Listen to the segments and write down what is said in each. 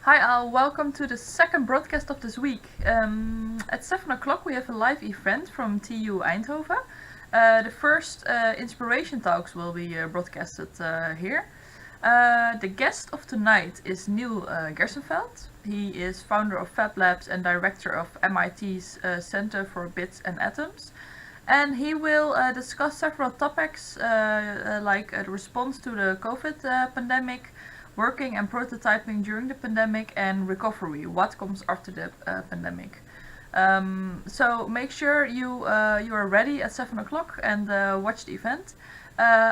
Hi all, welcome to the second broadcast of this week. At 7 o'clock we have a live event from TU Eindhoven. The first inspiration talks will be broadcasted here. The guest of tonight is Neil Gershenfeld. He is founder of Fab Labs and director of MIT's Center for Bits and Atoms. And he will discuss several topics like the response to the COVID pandemic, working and prototyping during the pandemic, and recovery, what comes after the pandemic. So make sure you are ready at 7 o'clock and watch the event.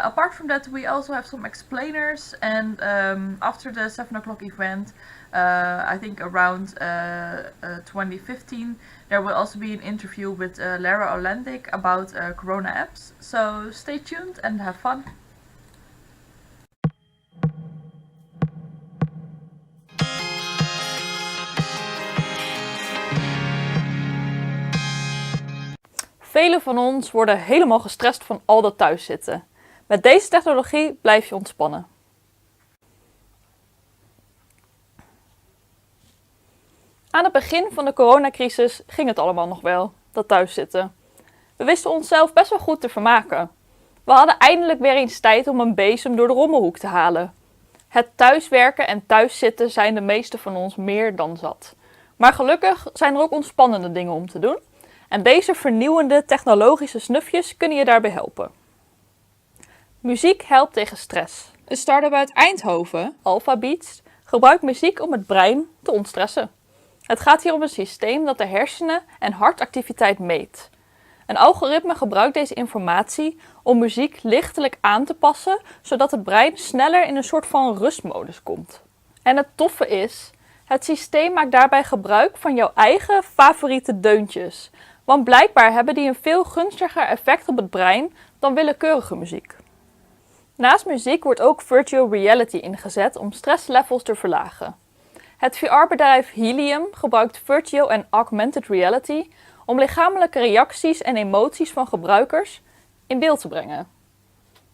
Apart from that, we also have some explainers, and after the 7 o'clock event, I think around 2015, there will also be an interview with Lara Olendik about Corona apps. So stay tuned and have fun. Velen van ons worden helemaal gestrest van al dat thuiszitten. Met deze technologie blijf je ontspannen. Aan het begin van de coronacrisis ging het allemaal nog wel, dat thuiszitten. We wisten onszelf best wel goed te vermaken. We hadden eindelijk weer eens tijd om een bezem door de rommelhoek te halen. Het thuiswerken en thuiszitten zijn de meeste van ons meer dan zat. Maar gelukkig zijn er ook ontspannende dingen om te doen. En deze vernieuwende technologische snufjes kunnen je daarbij helpen. Muziek helpt tegen stress. Een start-up uit Eindhoven, Alpha Beats, gebruikt muziek om het brein te ontstressen. Het gaat hier om een systeem dat de hersenen en hartactiviteit meet. Een algoritme gebruikt deze informatie om muziek lichtelijk aan te passen, zodat het brein sneller in een soort van rustmodus komt. En het toffe is, het systeem maakt daarbij gebruik van jouw eigen favoriete deuntjes. Want blijkbaar hebben die een veel gunstiger effect op het brein dan willekeurige muziek. Naast muziek wordt ook virtual reality ingezet om stresslevels te verlagen. Het VR-bedrijf Helium gebruikt virtual en augmented reality om lichamelijke reacties en emoties van gebruikers in beeld te brengen.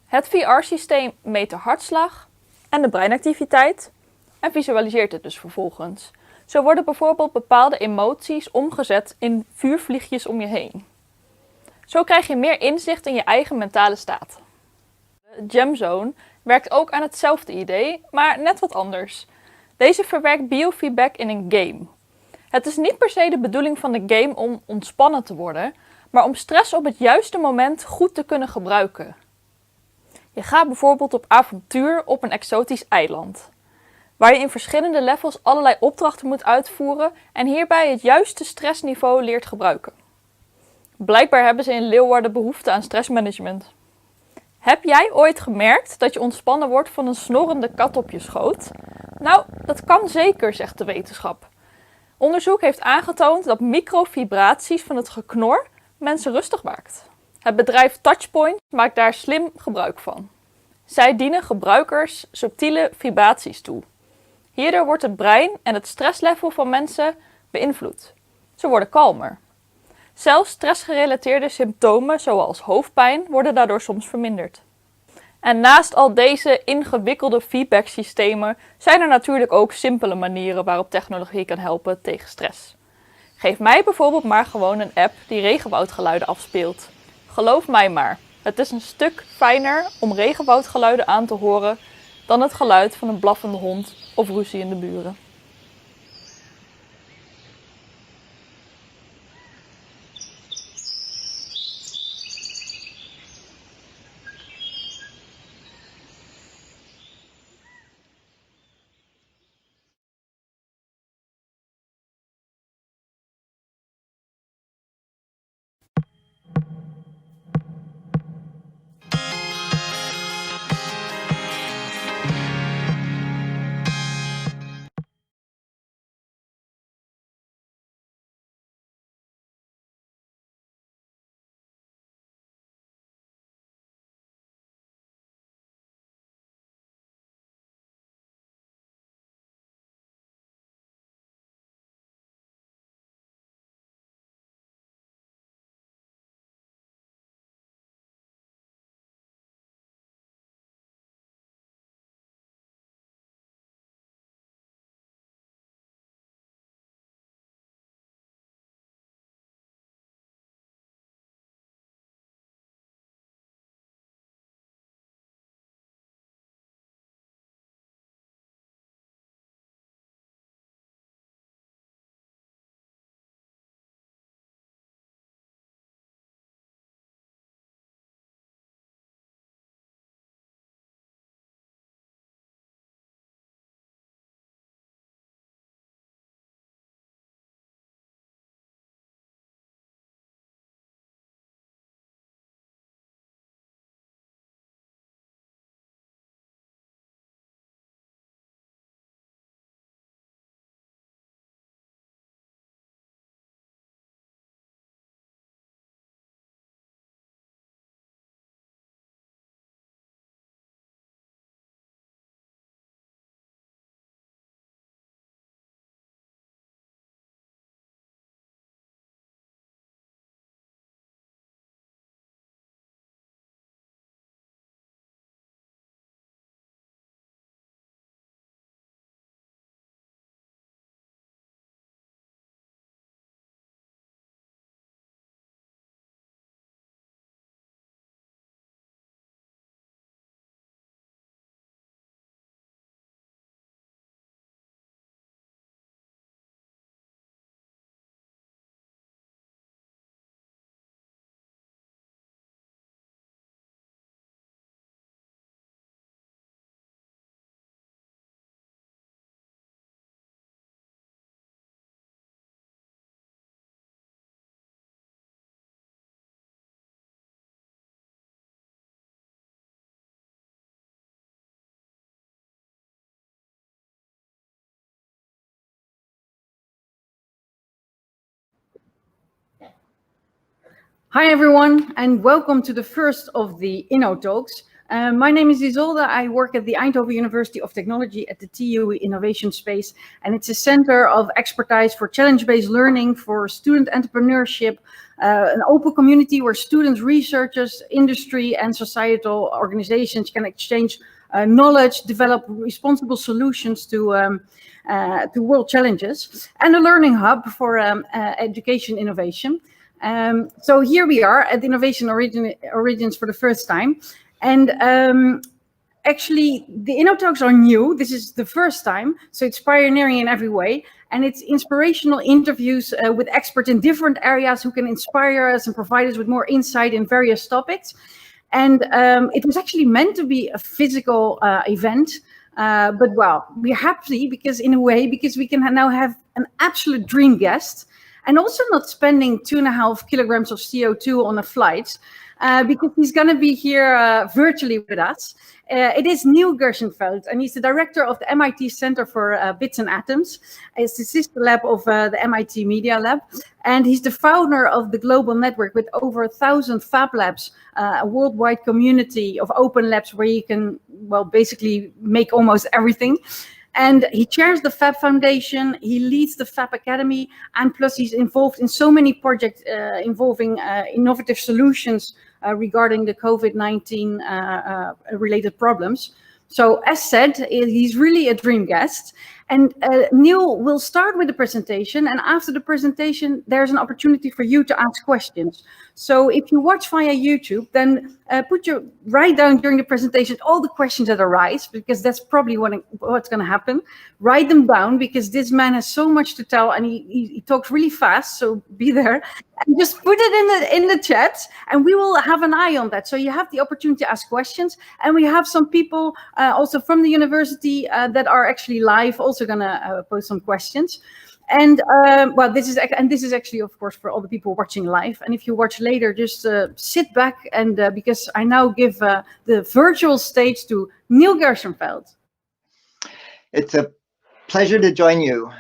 Het VR-systeem meet de hartslag en de breinactiviteit en visualiseert het dus vervolgens. Zo worden bijvoorbeeld bepaalde emoties omgezet in vuurvliegjes om je heen. Zo krijg je meer inzicht in je eigen mentale staat. Gemzone werkt ook aan hetzelfde idee, maar net wat anders. Deze verwerkt biofeedback in een game. Het is niet per se de bedoeling van de game om ontspannen te worden, maar om stress op het juiste moment goed te kunnen gebruiken. Je gaat bijvoorbeeld op avontuur op een exotisch eiland, waar je in verschillende levels allerlei opdrachten moet uitvoeren en hierbij het juiste stressniveau leert gebruiken. Blijkbaar hebben ze in Leeuwarden behoefte aan stressmanagement. Heb jij ooit gemerkt dat je ontspannen wordt van een snorrende kat op je schoot? Nou, dat kan zeker, zegt de wetenschap. Onderzoek heeft aangetoond dat microvibraties van het geknor mensen rustig maakt. Het bedrijf Touchpoint maakt daar slim gebruik van. Zij dienen gebruikers subtiele vibraties toe. Hierdoor wordt het brein en het stresslevel van mensen beïnvloed. Ze worden kalmer. Zelfs stressgerelateerde symptomen zoals hoofdpijn worden daardoor soms verminderd. En naast al deze ingewikkelde feedbacksystemen zijn er natuurlijk ook simpele manieren waarop technologie kan helpen tegen stress. Geef mij bijvoorbeeld maar gewoon een app die regenwoudgeluiden afspeelt. Geloof mij maar, het is een stuk fijner om regenwoudgeluiden aan te horen dan het geluid van een blaffende hond of ruzie in de buren. Hi everyone, and welcome to the first of the innoTalks. My name is Isolde. I work at the Eindhoven University of Technology at the TU Innovation Space, and it's a center of expertise for challenge-based learning, for student entrepreneurship, an open community where students, researchers, industry, and societal organizations can exchange knowledge, develop responsible solutions to world challenges, and a learning hub for education innovation. So here we are at Innovation Origins for the first time. And actually, the innoTalks are new. This is the first time, so it's pioneering in every way. And it's inspirational interviews with experts in different areas who can inspire us and provide us with more insight in various topics. And it was actually meant to be a physical event. But well, we're happy because we can now have an absolute dream guest. And also not spending 2.5 kilograms of CO2 on a flight, because he's going to be here virtually with us. It is Neil Gershenfeld, and he's the director of the MIT Center for Bits and Atoms. It's the sister lab of the MIT Media Lab. And he's the founder of the global network with over 1,000 Fab Labs, a worldwide community of open labs where you can, well, basically make almost everything. And he chairs the Fab Foundation, he leads the Fab Academy, and plus he's involved in so many projects involving innovative solutions regarding the COVID-19 related problems. So as said, he's really a dream guest. And Neil will start with the presentation, and after the presentation, there's an opportunity for you to ask questions. So if you watch via YouTube, then write down during the presentation all the questions that arise, because that's probably what's going to happen. Write them down, because this man has so much to tell, and he talks really fast, so be there. And just put it in the chat, and we will have an eye on that. So you have the opportunity to ask questions, and we have some people also from the university that are actually live, also going to pose some questions. And well, this is actually, of course, for all the people watching live. And if you watch later, just sit back, and because I now give the virtual stage to Neil Gershenfeld. It's a pleasure to join you.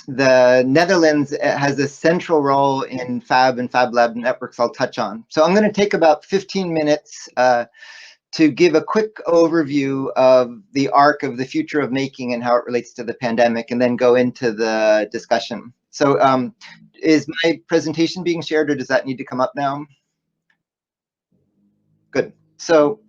The Netherlands has a central role in Fab and Fab Lab networks I'll touch on. So I'm going to take about 15 minutes to give a quick overview of the arc of the future of making and how it relates to the pandemic, and then go into the discussion. So is my presentation being shared, or does that need to come up now? Good. So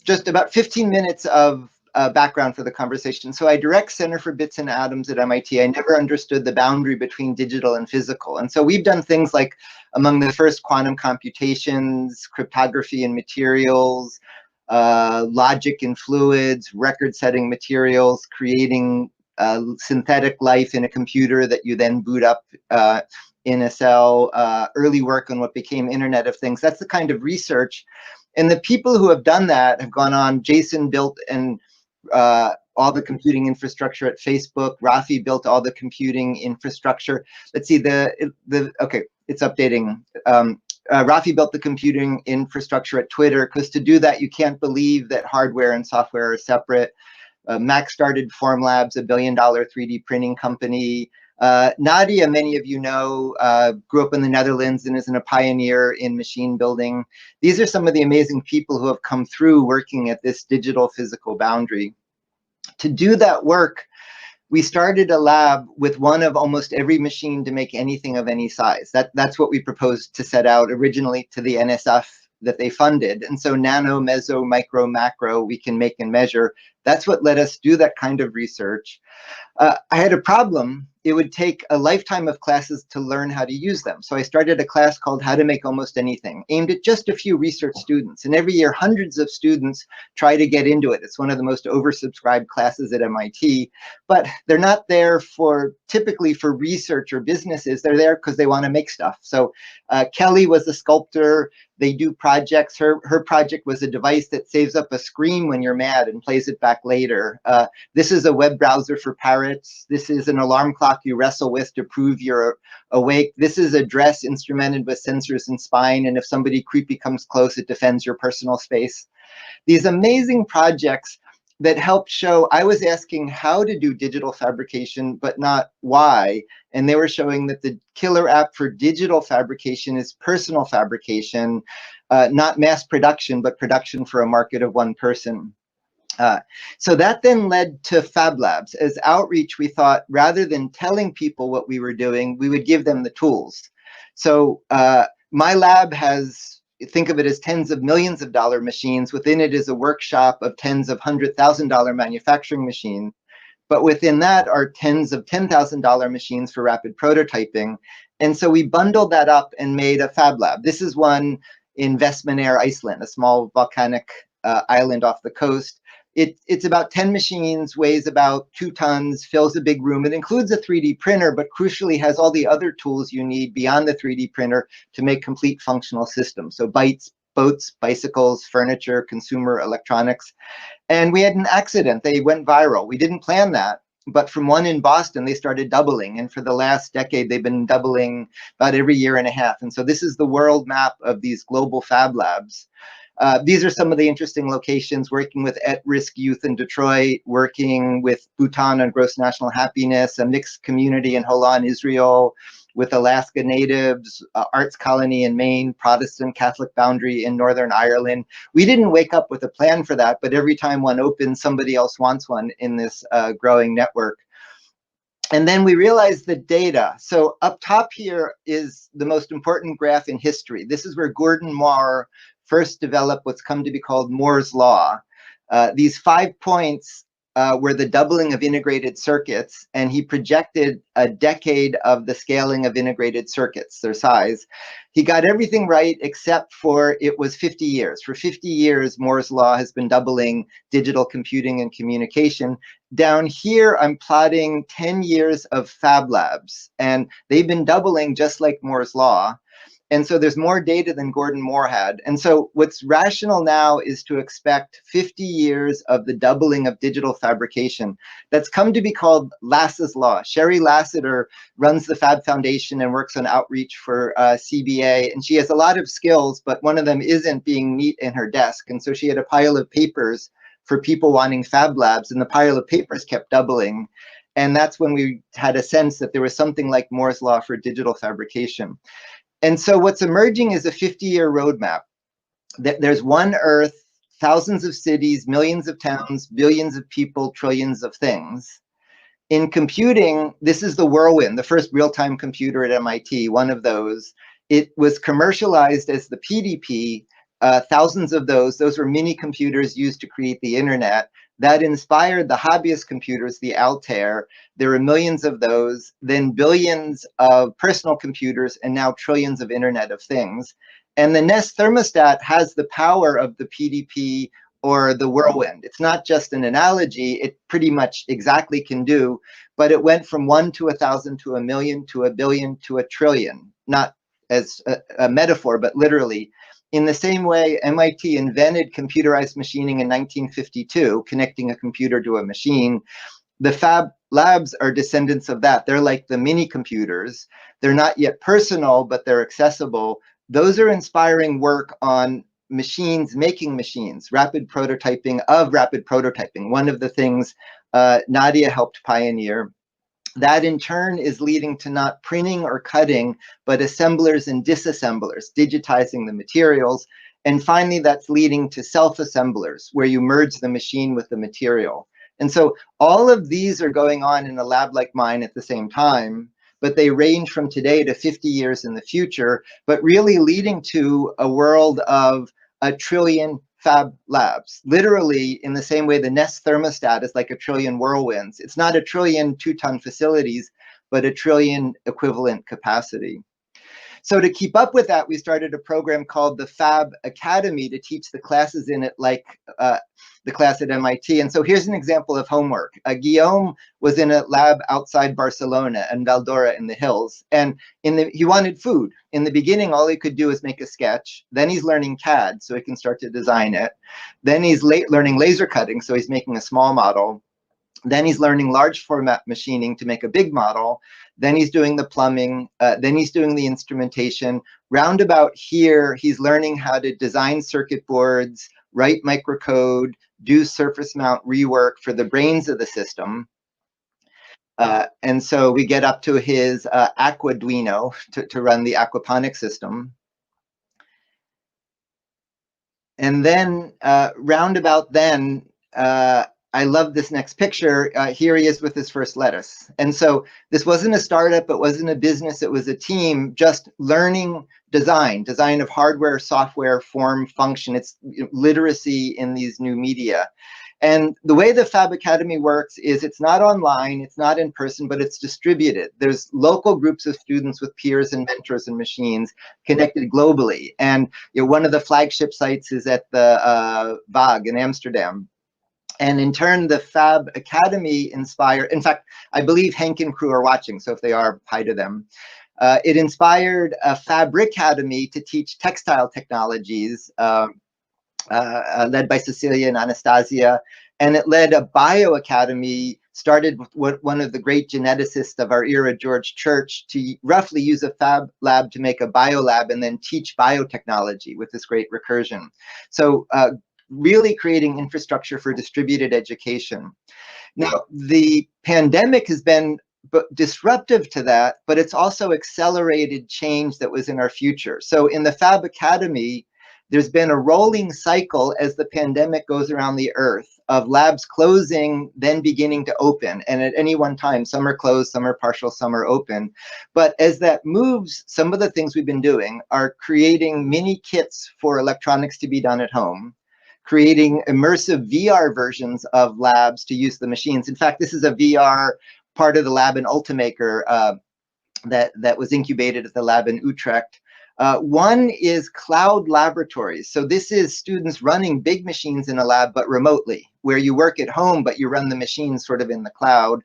just about 15 minutes of background for the conversation. So I direct Center for Bits and Atoms at MIT. I never understood the boundary between digital and physical. And so we've done things like among the first quantum computations, cryptography in materials, logic in fluids, record-setting materials, creating synthetic life in a computer that you then boot up in a cell, early work on what became Internet of Things. That's the kind of research. And the people who have done that have gone on. Jason built all the computing infrastructure at Facebook. Rafi built all the computing infrastructure. Let's see, okay, it's updating. Rafi built the computing infrastructure at Twitter, because to do that, you can't believe that hardware and software are separate. Max started Formlabs, a $1 billion 3D printing company. Nadia, many of you know, grew up in the Netherlands and is a pioneer in machine building. These are some of the amazing people who have come through working at this digital physical boundary. To do that work, we started a lab with one of almost every machine to make anything of any size. That's what we proposed to set out originally to the NSF that they funded. And so nano, meso, micro, macro, we can make and measure. That's what let us do that kind of research. I had a problem. It would take a lifetime of classes to learn how to use them. So I started a class called How to Make Almost Anything, aimed at just a few research students. And every year, hundreds of students try to get into it. It's one of the most oversubscribed classes at MIT. But they're not there typically for research or businesses. They're there because they want to make stuff. So Kelly was a sculptor. They do projects. Her project was a device that saves up a scream when you're mad and plays it back later. This is a web browser for parrots. This is an alarm clock you wrestle with to prove you're awake. This is a dress instrumented with sensors and spine, and if somebody creepy comes close, it defends your personal space. These amazing projects that helped show, I was asking how to do digital fabrication, but not why. and they were showing that the killer app for digital fabrication is personal fabrication, not mass production, but production for a market of one person. So that then led to Fab Labs. As outreach, we thought rather than telling people what we were doing, we would give them the tools. So my lab has, think of it as tens of millions of dollar machines. Within it is a workshop of tens of $100,000 manufacturing machines. But within that are tens of $10,000 machines for rapid prototyping. And so we bundled that up and made a Fab Lab. This is one in Vestmannaeyjar, Iceland, a small volcanic island off the coast. It's about 10 machines, weighs about 2 tons, fills a big room. It includes a 3D printer, but crucially has all the other tools you need beyond the 3D printer to make complete functional systems. So boats, bicycles, furniture, consumer electronics. And we had an accident. They went viral. We didn't plan that. But from one in Boston, they started doubling. And for the last decade, they've been doubling about every year and a half. And so this is the world map of these global Fab Labs. These are some of the interesting locations, working with at-risk youth in Detroit, working with Bhutan on gross national happiness, a mixed community in Holon, Israel, with Alaska Natives, Arts Colony in Maine, Protestant Catholic boundary in Northern Ireland. We didn't wake up with a plan for that, but every time one opens, somebody else wants one in this growing network. And then we realized the data. So up top here is the most important graph in history. This is where Gordon Moore first developed what's come to be called Moore's Law. These 5 points were the doubling of integrated circuits, and he projected a decade of the scaling of integrated circuits, their size. He got everything right except for it was 50 years. For 50 years, Moore's Law has been doubling digital computing and communication. Down here, I'm plotting 10 years of Fab Labs, and they've been doubling just like Moore's Law. And so there's more data than Gordon Moore had. And so what's rational now is to expect 50 years of the doubling of digital fabrication. That's come to be called Lass's Law. Sherry Lassiter runs the Fab Foundation and works on outreach for CBA. And she has a lot of skills, but one of them isn't being neat in her desk. And so she had a pile of papers for people wanting Fab Labs, and the pile of papers kept doubling. And that's when we had a sense that there was something like Moore's Law for digital fabrication. And so what's emerging is a 50-year roadmap. There's one Earth, thousands of cities, millions of towns, billions of people, trillions of things. In computing, this is the Whirlwind, the first real-time computer at MIT, one of those. It was commercialized as the PDP, thousands of those. Those were mini computers used to create the internet. That inspired the hobbyist computers, the Altair. There were millions of those, then billions of personal computers, and now trillions of Internet of Things. And the Nest thermostat has the power of the PDP or the Whirlwind. It's not just an analogy, it pretty much exactly can do, but it went from 1 to 1,000 to 1,000,000 to 1,000,000,000 to 1,000,000,000,000, not as a metaphor, but literally. In the same way, MIT invented computerized machining in 1952, connecting a computer to a machine. The Fab Labs are descendants of that. They're like the mini computers. They're not yet personal, but they're accessible. Those are inspiring work on machines making machines, rapid prototyping of rapid prototyping, one of the things Nadia helped pioneer. That in turn is leading to not printing or cutting, but assemblers and disassemblers, digitizing the materials. And finally, that's leading to self-assemblers, where you merge the machine with the material. And so all of these are going on in a lab like mine at the same time, but they range from today to 50 years in the future, but really leading to a world of 1 trillion Fab Labs. Literally, in the same way the Nest thermostat is like 1 trillion whirlwinds. It's not 1 trillion 2-ton facilities, but 1 trillion equivalent capacity. So to keep up with that, we started a program called the Fab Academy to teach the classes in it like the class at MIT. And so here's an example of homework. Guillaume was in a lab outside Barcelona and Valdora in the hills. And he wanted food. In the beginning, all he could do is make a sketch. Then he's learning CAD, so he can start to design it. Then he's learning laser cutting, so he's making a small model. Then he's learning large format machining to make a big model. Then he's doing the plumbing. Then he's doing the instrumentation. Roundabout here, he's learning how to design circuit boards, write microcode, do surface mount rework for the brains of the system. And so we get up to his Aquaduino to run the aquaponic system. And then roundabout then, I love this next picture. Here he is with his first lettuce. And so this wasn't a startup, it wasn't a business, it was a team just learning design of hardware, software, form, function. It's literacy in these new media. And the way the Fab Academy works is it's not online, it's not in person, but it's distributed. There's local groups of students with peers and mentors and machines connected globally. And one of the flagship sites is at the Waag in Amsterdam. And in turn, the Fab Academy inspired, in fact, I believe Henk and crew are watching, so if they are, hi to them. It inspired a Fab Academy to teach textile technologies, led by Cecilia and Anastasia, and it led a bio academy started with one of the great geneticists of our era, George Church, to roughly use a Fab lab to make a bio lab and then teach biotechnology with this great recursion. So really creating infrastructure for distributed education. Now, the pandemic has been disruptive to that, but it's also accelerated change that was in our future. So in the Fab Academy, there's been a rolling cycle as the pandemic goes around the earth of labs closing, then beginning to open. And at any one time, some are closed, some are partial, some are open. But as that moves, some of the things we've been doing are creating mini kits for electronics to be done at home, creating immersive VR versions of labs to use the machines. In fact, this is a VR part of the lab in Ultimaker that was incubated at the lab in Utrecht. One is cloud laboratories. So this is students running big machines in a lab, but remotely, where you work at home, but you run the machines sort of in the cloud.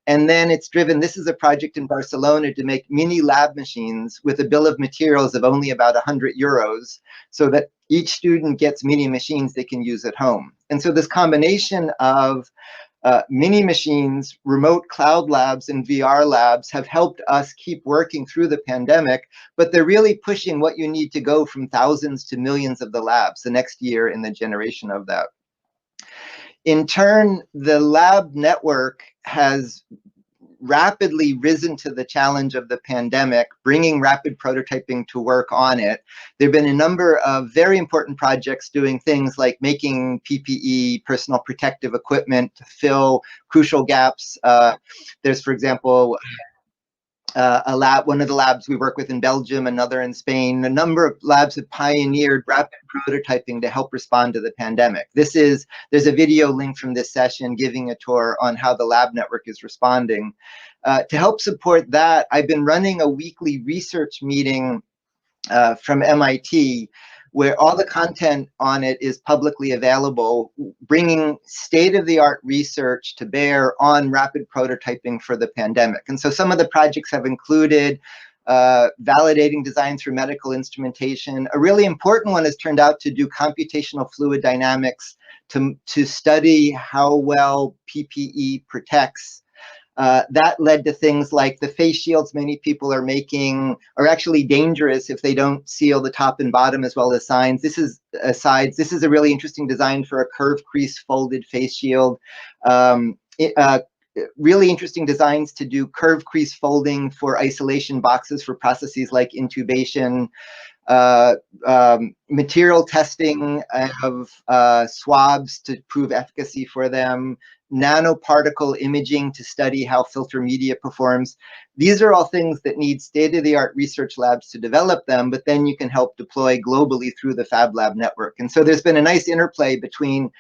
And then it's driven, this is a project in Barcelona to make mini lab machines with a bill of materials of only about 100 euros, so that each student gets mini machines they can use at home. And so this combination of mini machines, remote cloud labs, and VR labs have helped us keep working through the pandemic, but they're really pushing what you need to go from thousands to millions of the labs the next year in the generation of that. In turn, the lab network has rapidly risen to the challenge of the pandemic, bringing rapid prototyping to work on it. There have been a number of very important projects doing things like making PPE, personal protective equipment, to fill crucial gaps. There's, for example, a lab, one of the labs we work with in Belgium, another in Spain. A number of labs have pioneered rapid prototyping to help respond to the pandemic. There's a video link from this session giving a tour on how the lab network is responding. To help support that, I've been running a weekly research meeting from MIT, where all the content on it is publicly available, bringing state-of-the-art research to bear on rapid prototyping for the pandemic. And so some of the projects have included validating designs for medical instrumentation. A really important one has turned out to do computational fluid dynamics to study how well PPE protects. That led to things like the face shields many people are making are actually dangerous if they don't seal the top and bottom as well as sides. This is a really interesting design for a curved crease folded face shield. Really interesting designs to do curved crease folding for isolation boxes for processes like intubation. Material testing of swabs to prove efficacy for them, nanoparticle imaging to study how filter media performs. These are all things that need state-of-the-art research labs to develop them, but then you can help deploy globally through the Fab Lab network. And so there's been a nice interplay between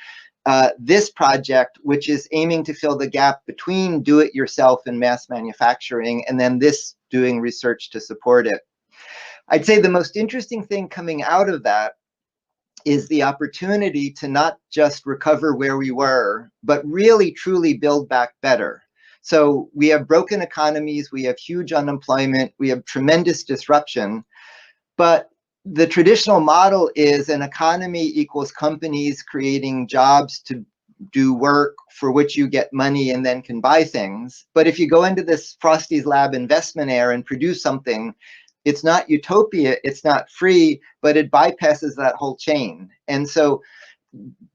this project, which is aiming to fill the gap between do-it-yourself and mass manufacturing, and then this doing research to support it. I'd say the most interesting thing coming out of that is the opportunity to not just recover where we were, but really truly build back better. So we have broken economies, we have huge unemployment, we have tremendous disruption, but the traditional model is an economy equals companies creating jobs to do work for which you get money and then can buy things. But if you go into this Frosty's Lab investment era and produce something, it's not utopia, it's not free, but it bypasses that whole chain. And so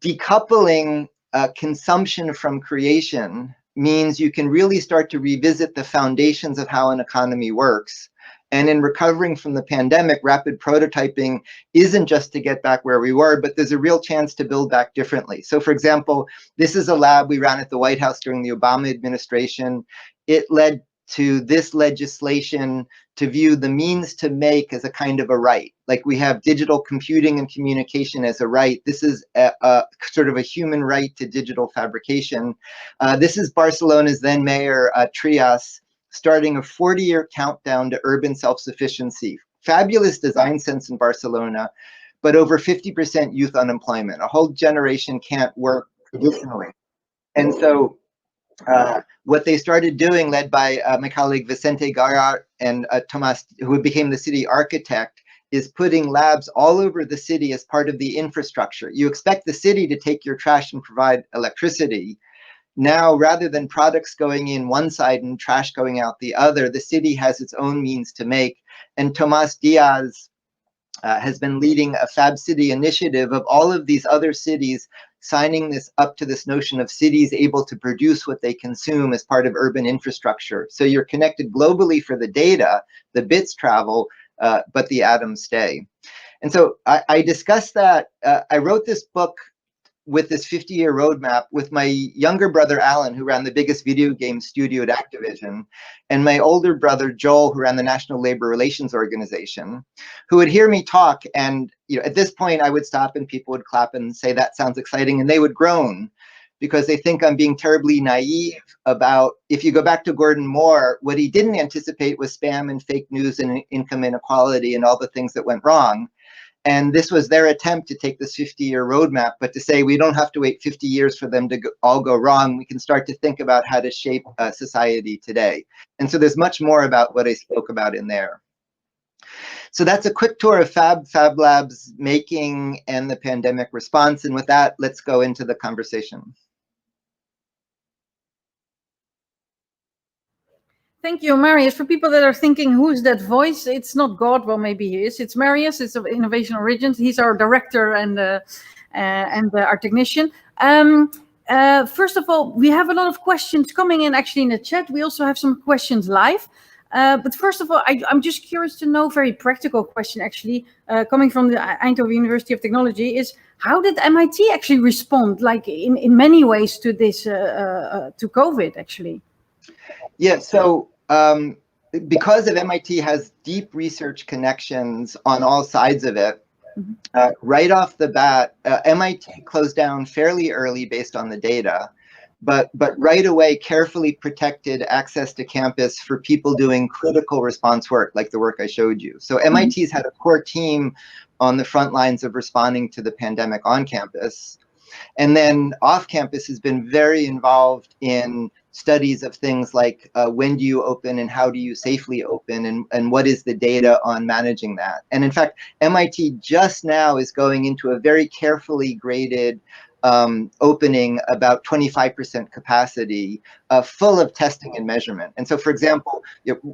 decoupling consumption from creation means you can really start to revisit the foundations of how an economy works. And in recovering from the pandemic, rapid prototyping isn't just to get back where we were, but there's a real chance to build back differently. So for example, this is a lab we ran at the White House during the Obama administration. It led to this legislation to view the means to make as a kind of a right. Like we have digital computing and communication as a right. This is a sort of a human right to digital fabrication. This is Barcelona's then mayor, Trias, starting a 40-year countdown to urban self-sufficiency. Fabulous design sense in Barcelona, but over 50% youth unemployment. A whole generation can't work traditionally. And so what they started doing, led by my colleague Vicente Garrar and Tomas, who became the city architect, is putting labs all over the city as part of the infrastructure. You expect the city to take your trash and provide electricity. Now, rather than products going in one side and trash going out the other, the city has its own means to make. And Tomas Diaz has been leading a Fab City initiative of all of these other cities signing this up to this notion of cities able to produce what they consume as part of urban infrastructure. So you're connected globally for the data, the bits travel, but the atoms stay. And so I discussed that. I wrote this book with this 50-year roadmap with my younger brother, Alan, who ran the biggest video game studio at Activision, and my older brother, Joel, who ran the National Labor Relations Organization, who would hear me talk. And at this point, I would stop and people would clap and say, that sounds exciting. And they would groan because they think I'm being terribly naive about, if you go back to Gordon Moore, what he didn't anticipate was spam and fake news and income inequality and all the things that went wrong. And this was their attempt to take this 50-year roadmap, but to say we don't have to wait 50 years for them to all go wrong. We can start to think about how to shape society today. And so there's much more about what I spoke about in there. So that's a quick tour of Fab Labs making and the pandemic response. And with that, let's go into the conversation. Thank you, Marius. For people that are thinking, who's that voice? It's not God. Well, maybe he is. It's Marius. It's of Innovation Origins. He's our director and our technician. First of all, we have a lot of questions coming in actually in the chat. We also have some questions live. But first of all, I'm just curious to know, very practical question actually, coming from the Eindhoven University of Technology, is how did MIT actually respond, like in many ways, to this, to COVID actually? Yeah, so because of MIT has deep research connections on all sides of it, right off the bat, MIT closed down fairly early based on the data, but right away carefully protected access to campus for people doing critical response work, like the work I showed you. So MIT's had a core team on the front lines of responding to the pandemic on campus. And then off campus has been very involved in studies of things like when do you open and how do you safely open, and what is the data on managing that. And in fact, MIT just now is going into a very carefully graded opening, about 25% capacity, full of testing and measurement. And so, for example,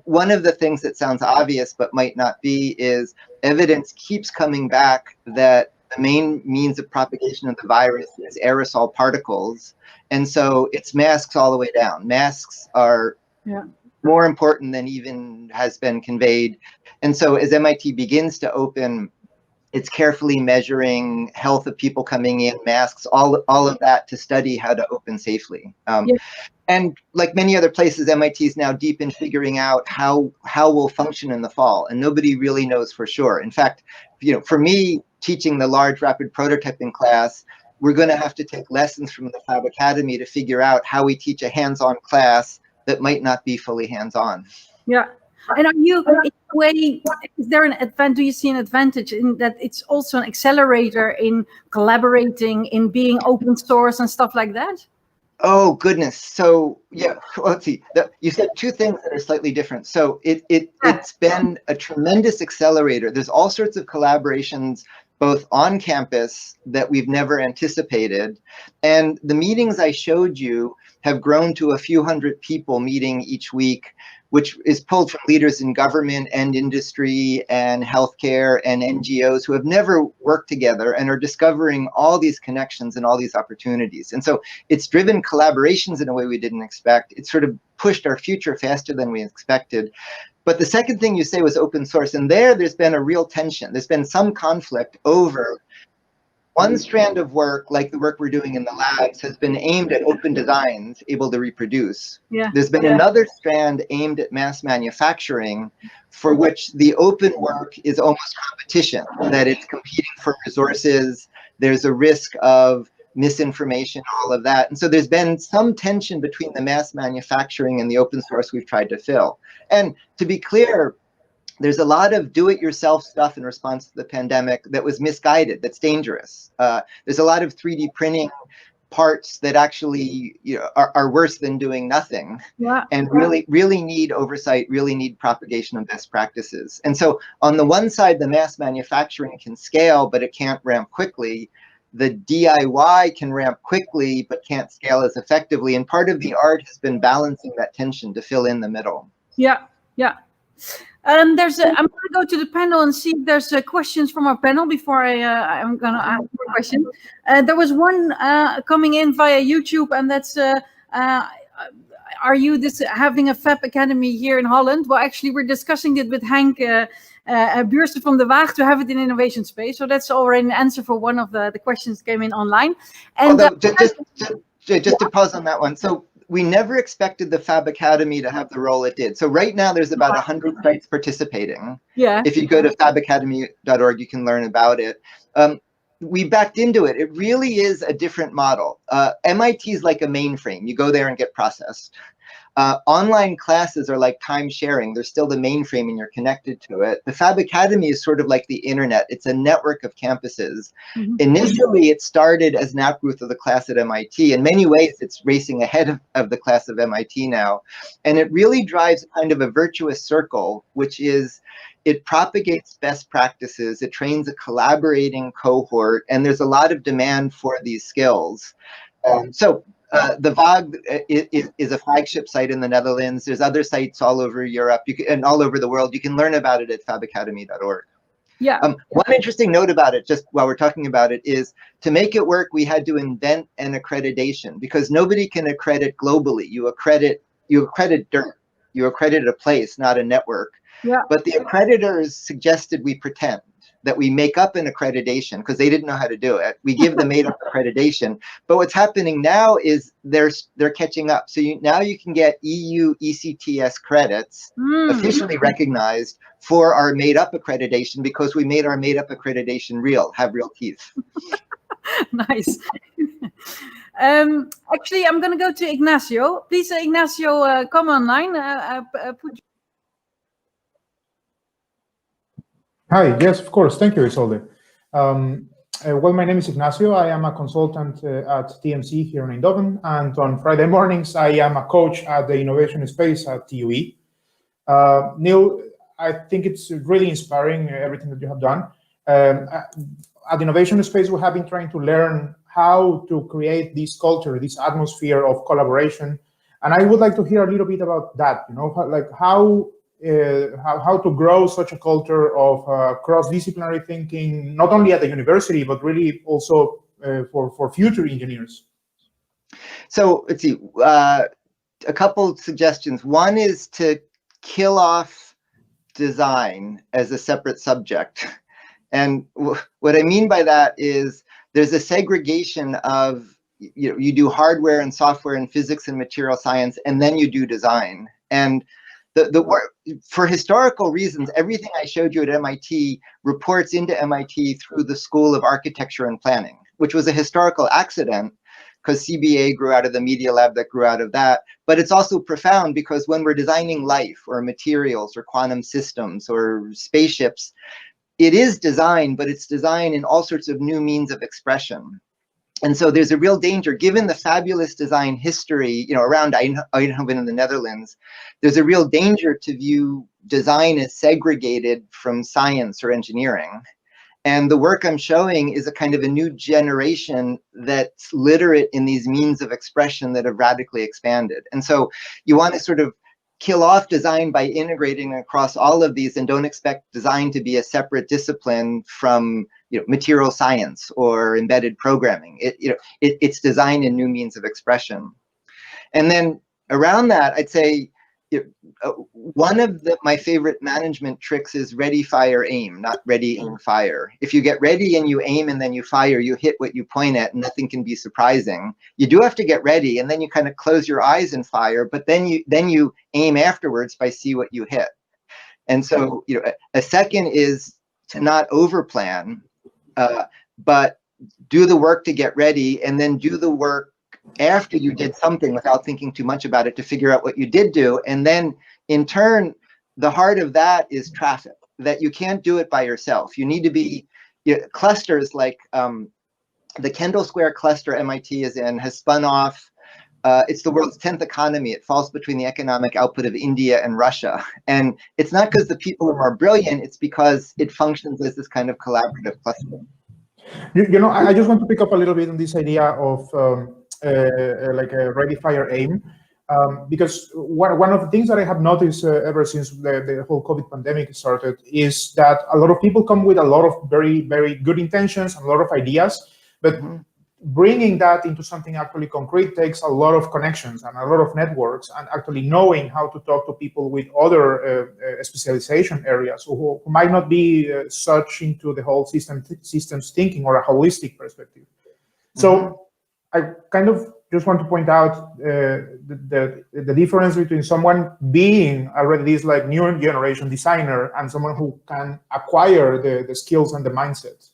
one of the things that sounds obvious but might not be is evidence keeps coming back that the main means of propagation of the virus is aerosol particles. And so it's masks all the way down. Masks are more important than even has been conveyed. And so as MIT begins to open, it's carefully measuring health of people coming in, masks, all of that to study how to open safely. And like many other places, MIT is now deep in figuring out how we'll function in the fall, and nobody really knows for sure. In fact, for me, teaching the large rapid prototyping class, we're going to have to take lessons from the Fab Academy to figure out how we teach a hands-on class that might not be fully hands-on. Yeah. And are you, in a way, is there an advantage? Do you see an advantage in that it's also an accelerator in collaborating, in being open source and stuff like that? Oh, goodness. So, yeah, let's see. You said two things that are slightly different. So it's been a tremendous accelerator. There's all sorts of collaborations both on campus that we've never anticipated. And the meetings I showed you have grown to a few hundred people meeting each week, which is pulled from leaders in government and industry and healthcare and NGOs who have never worked together and are discovering all these connections and all these opportunities. And so it's driven collaborations in a way we didn't expect. It's sort of pushed our future faster than we expected. But the second thing you say was open source, and there's been a real tension. There's been some conflict over one strand of work, like the work we're doing in the labs, has been aimed at open designs able to reproduce. Yeah. There's been another strand aimed at mass manufacturing, for which the open work is almost competition, that it's competing for resources. There's a risk of misinformation, all of that. And so there's been some tension between the mass manufacturing and the open source we've tried to fill. And to be clear, there's a lot of do-it-yourself stuff in response to the pandemic that was misguided, that's dangerous. There's a lot of 3D printing parts that actually are worse than doing nothing, and really need oversight, really need propagation of best practices. And so on the one side, the mass manufacturing can scale, but it can't ramp quickly. The DIY can ramp quickly, but can't scale as effectively. And part of the art has been balancing that tension to fill in the middle. Yeah, yeah. I'm going to go to the panel and see if there's questions from our panel before I'm going to ask a question. There was one coming in via YouTube, and that's, are you having a Fab Academy here in Holland? Well, actually, we're discussing it with Henk Buursten from de Waag to have it in innovation space. So that's already an answer for one of the questions that came in online. And just to pause on that one. So we never expected the Fab Academy to have the role it did. So right now there's about 100 sites participating. Yeah. If you go to fabacademy.org, you can learn about it. We backed into it. It really is a different model. MIT is like a mainframe. You go there and get processed. Online classes are like time sharing. They're still the mainframe and you're connected to it. The Fab Academy is sort of like the internet. It's a network of campuses. Mm-hmm. Initially, it started as an outgrowth of the class at MIT. In many ways, it's racing ahead of the class of MIT now. And it really drives kind of a virtuous circle, which is it propagates best practices. It trains a collaborating cohort. And there's a lot of demand for these skills. The VAG is a flagship site in the Netherlands. There's other sites all over Europe and all over the world. You can learn about it at fabacademy.org. Yeah. One interesting note about it, just while we're talking about it, is to make it work, we had to invent an accreditation because nobody can accredit globally. You accredit dirt. You accredit a place, not a network. Yeah. But the accreditors suggested we pretend that we make up an accreditation because they didn't know how to do it. We give the made up accreditation. But what's happening now is they're catching up. So now you can get EU ECTS credits officially recognized for our made up accreditation because we made our made up accreditation real, have real teeth. Nice. Actually, I'm going to go to Ignacio. Please, Ignacio, come online. Hi, yes, of course. Thank you, Isolde. Well, my name is Ignacio. I am a consultant at TMC here in Eindhoven, and on Friday mornings, I am a coach at the innovation space at TUE. Neil, I think it's really inspiring, everything that you have done. At the innovation space, we have been trying to learn how to create this culture, this atmosphere of collaboration. And I would like to hear a little bit about that, how to grow such a culture of cross-disciplinary thinking, not only at the university, but really also for future engineers. So let's see, a couple suggestions. One is to kill off design as a separate subject. And what I mean by that is there's a segregation of, you do hardware and software and physics and material science, and then you do design. And for historical reasons, everything I showed you at MIT reports into MIT through the School of Architecture and Planning, which was a historical accident because CBA grew out of the Media Lab that grew out of that. But it's also profound because when we're designing life or materials or quantum systems or spaceships, it is design, but it's design in all sorts of new means of expression. And so there's a real danger, given the fabulous design history, around Eindhoven in the Netherlands, there's a real danger to view design as segregated from science or engineering. And the work I'm showing is a kind of a new generation that's literate in these means of expression that have radically expanded. And so you want to sort of kill off design by integrating across all of these, and don't expect design to be a separate discipline from material science or embedded programming. It's design in new means of expression. And then around that, I'd say one of my favorite management tricks is ready, fire, aim, not ready, aim, fire. If you get ready and you aim and then you fire, you hit what you point at, and nothing can be surprising. You do have to get ready, and then you kind of close your eyes and fire, but then you aim afterwards by see what you hit. And so a second is to not overplan, but do the work to get ready, and then do the work after you did something without thinking too much about it to figure out what you did do. And then in turn, the heart of that is traffic, that you can't do it by yourself. You need to be clusters like the Kendall Square cluster MIT is in has spun off. It's the world's 10th economy. It falls between the economic output of India and Russia. And it's not because the people are more brilliant, it's because it functions as this kind of collaborative cluster. I just want to pick up a little bit on this idea of like a ready, fire, aim, because one of the things that I have noticed ever since the whole COVID pandemic started is that a lot of people come with a lot of very, very good intentions and a lot of ideas, but bringing that into something actually concrete takes a lot of connections and a lot of networks, and actually knowing how to talk to people with other specialization areas who might not be such into the whole systems thinking or a holistic perspective. So I kind of just want to point out the difference between someone being already this like new generation designer and someone who can acquire the skills and the mindset.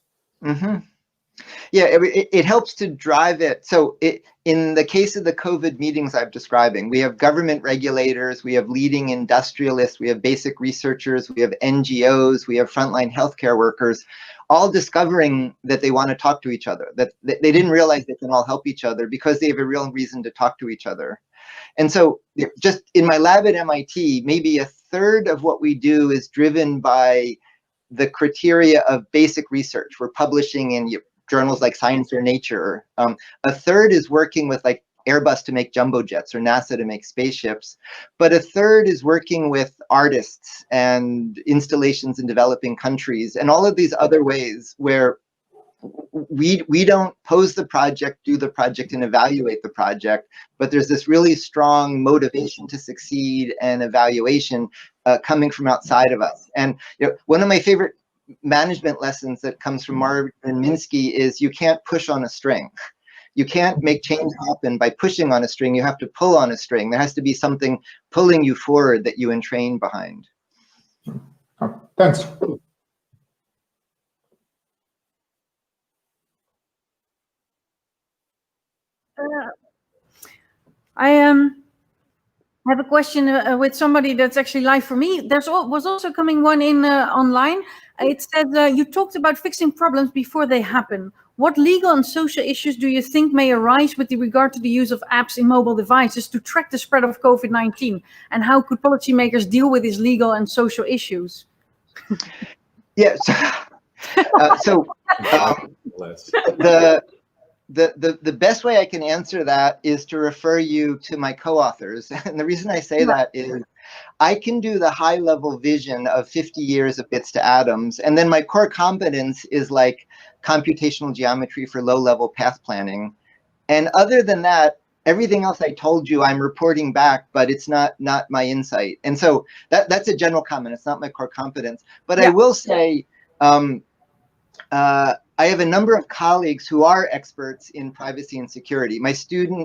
Yeah, it helps to drive it. So in the case of the COVID meetings I'm describing, we have government regulators, we have leading industrialists, we have basic researchers, we have NGOs, we have frontline healthcare workers, all discovering that they want to talk to each other, that they didn't realize they can all help each other because they have a real reason to talk to each other. And so just in my lab at MIT, maybe a third of what we do is driven by the criteria of basic research. We're publishing in journals like Science or Nature. A third is working with like Airbus to make jumbo jets or NASA to make spaceships. But a third is working with artists and installations in developing countries and all of these other ways where we don't pose the project, do the project, and evaluate the project, but there's this really strong motivation to succeed and evaluation coming from outside of us. And one of my favorite management lessons that comes from Marvin Minsky is you can't push on a string. You can't make change happen by pushing on a string. You have to pull on a string. There has to be something pulling you forward that you entrain behind. Oh, thanks. I have a question with somebody that's actually live for me. Was also coming one in online. It said you talked about fixing problems before they happen. What legal and social issues do you think may arise with regard to the use of apps in mobile devices to track the spread of COVID-19? And how could policymakers deal with these legal and social issues? Yeah, the best way I can answer that is to refer you to my co-authors. And the reason I say that is I can do the high level vision of 50 years of bits to atoms. And then my core competence is like computational geometry for low level path planning. And other than that, everything else I told you, I'm reporting back, but it's not my insight. And so that's a general comment. It's not my core competence. But I will say, I have a number of colleagues who are experts in privacy and security. My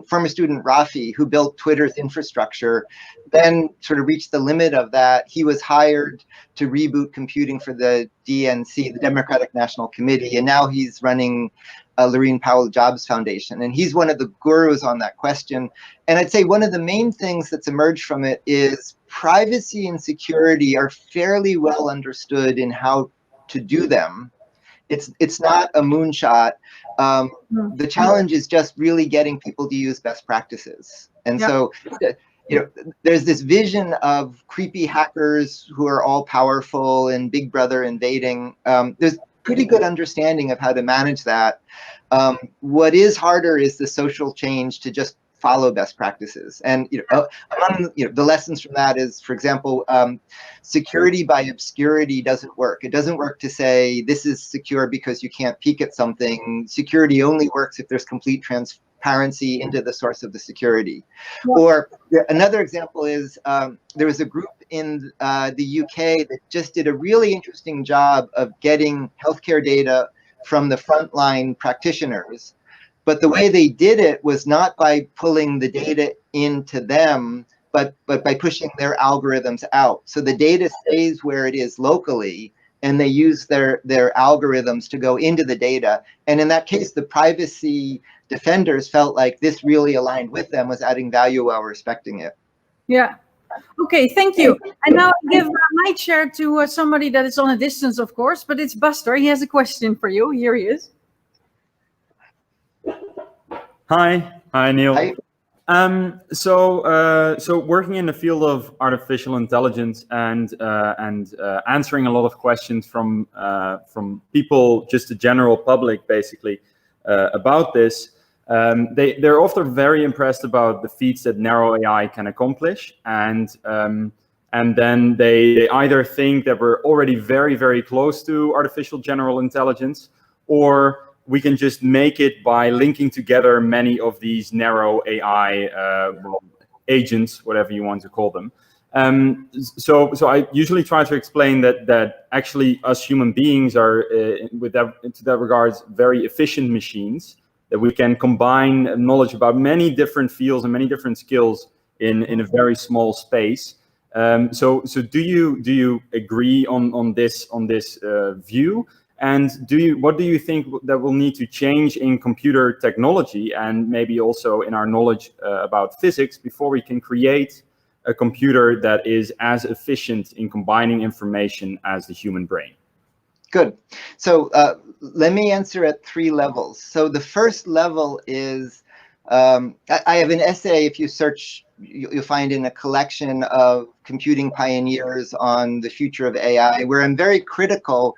former student Rafi, who built Twitter's infrastructure, then sort of reached the limit of that. He was hired to reboot computing for the DNC, the Democratic National Committee, and now he's running Laurene Powell Jobs Foundation. And he's one of the gurus on that question. And I'd say one of the main things that's emerged from it is privacy and security are fairly well understood in how to do them. It's not a moonshot. The challenge is just really getting people to use best practices. And so, there's this vision of creepy hackers who are all powerful and Big Brother invading. pretty good understanding of how to manage that. What is harder is the social change to just follow best practices. And among the lessons from that is, for example, security by obscurity doesn't work. It doesn't work to say this is secure because you can't peek at something. Security only works if there's complete transparency into the source of the security. Yeah. Or another example is there was a group in the UK that just did a really interesting job of getting healthcare data from the frontline practitioners. But the way they did it was not by pulling the data into them, but by pushing their algorithms out. So the data stays where it is locally, and they use their algorithms to go into the data. And in that case, the privacy defenders felt like this really aligned with them, was adding value while respecting it. Yeah. Okay, thank you. And now I give my chair to somebody that is on a distance, of course, but it's Buster. He has a question for you. Here he is. Hi, Neil. Hi. So working in the field of artificial intelligence and answering a lot of questions from people, just the general public, basically, about this. They're often very impressed about the feats that narrow AI can accomplish, and then they either think that we're already very, very close to artificial general intelligence, or we can just make it by linking together many of these narrow AI agents, whatever you want to call them. So I usually try to explain that actually us human beings are, to that regards, very efficient machines, that we can combine knowledge about many different fields and many different skills in a very small space. So do you agree on this view? And what do you think that will need to change in computer technology, and maybe also in our knowledge about physics, before we can create a computer that is as efficient in combining information as the human brain? Good. So let me answer at 3 levels. So the first level is, I have an essay, if you search, you'll find in a collection of computing pioneers on the future of AI, where I'm very critical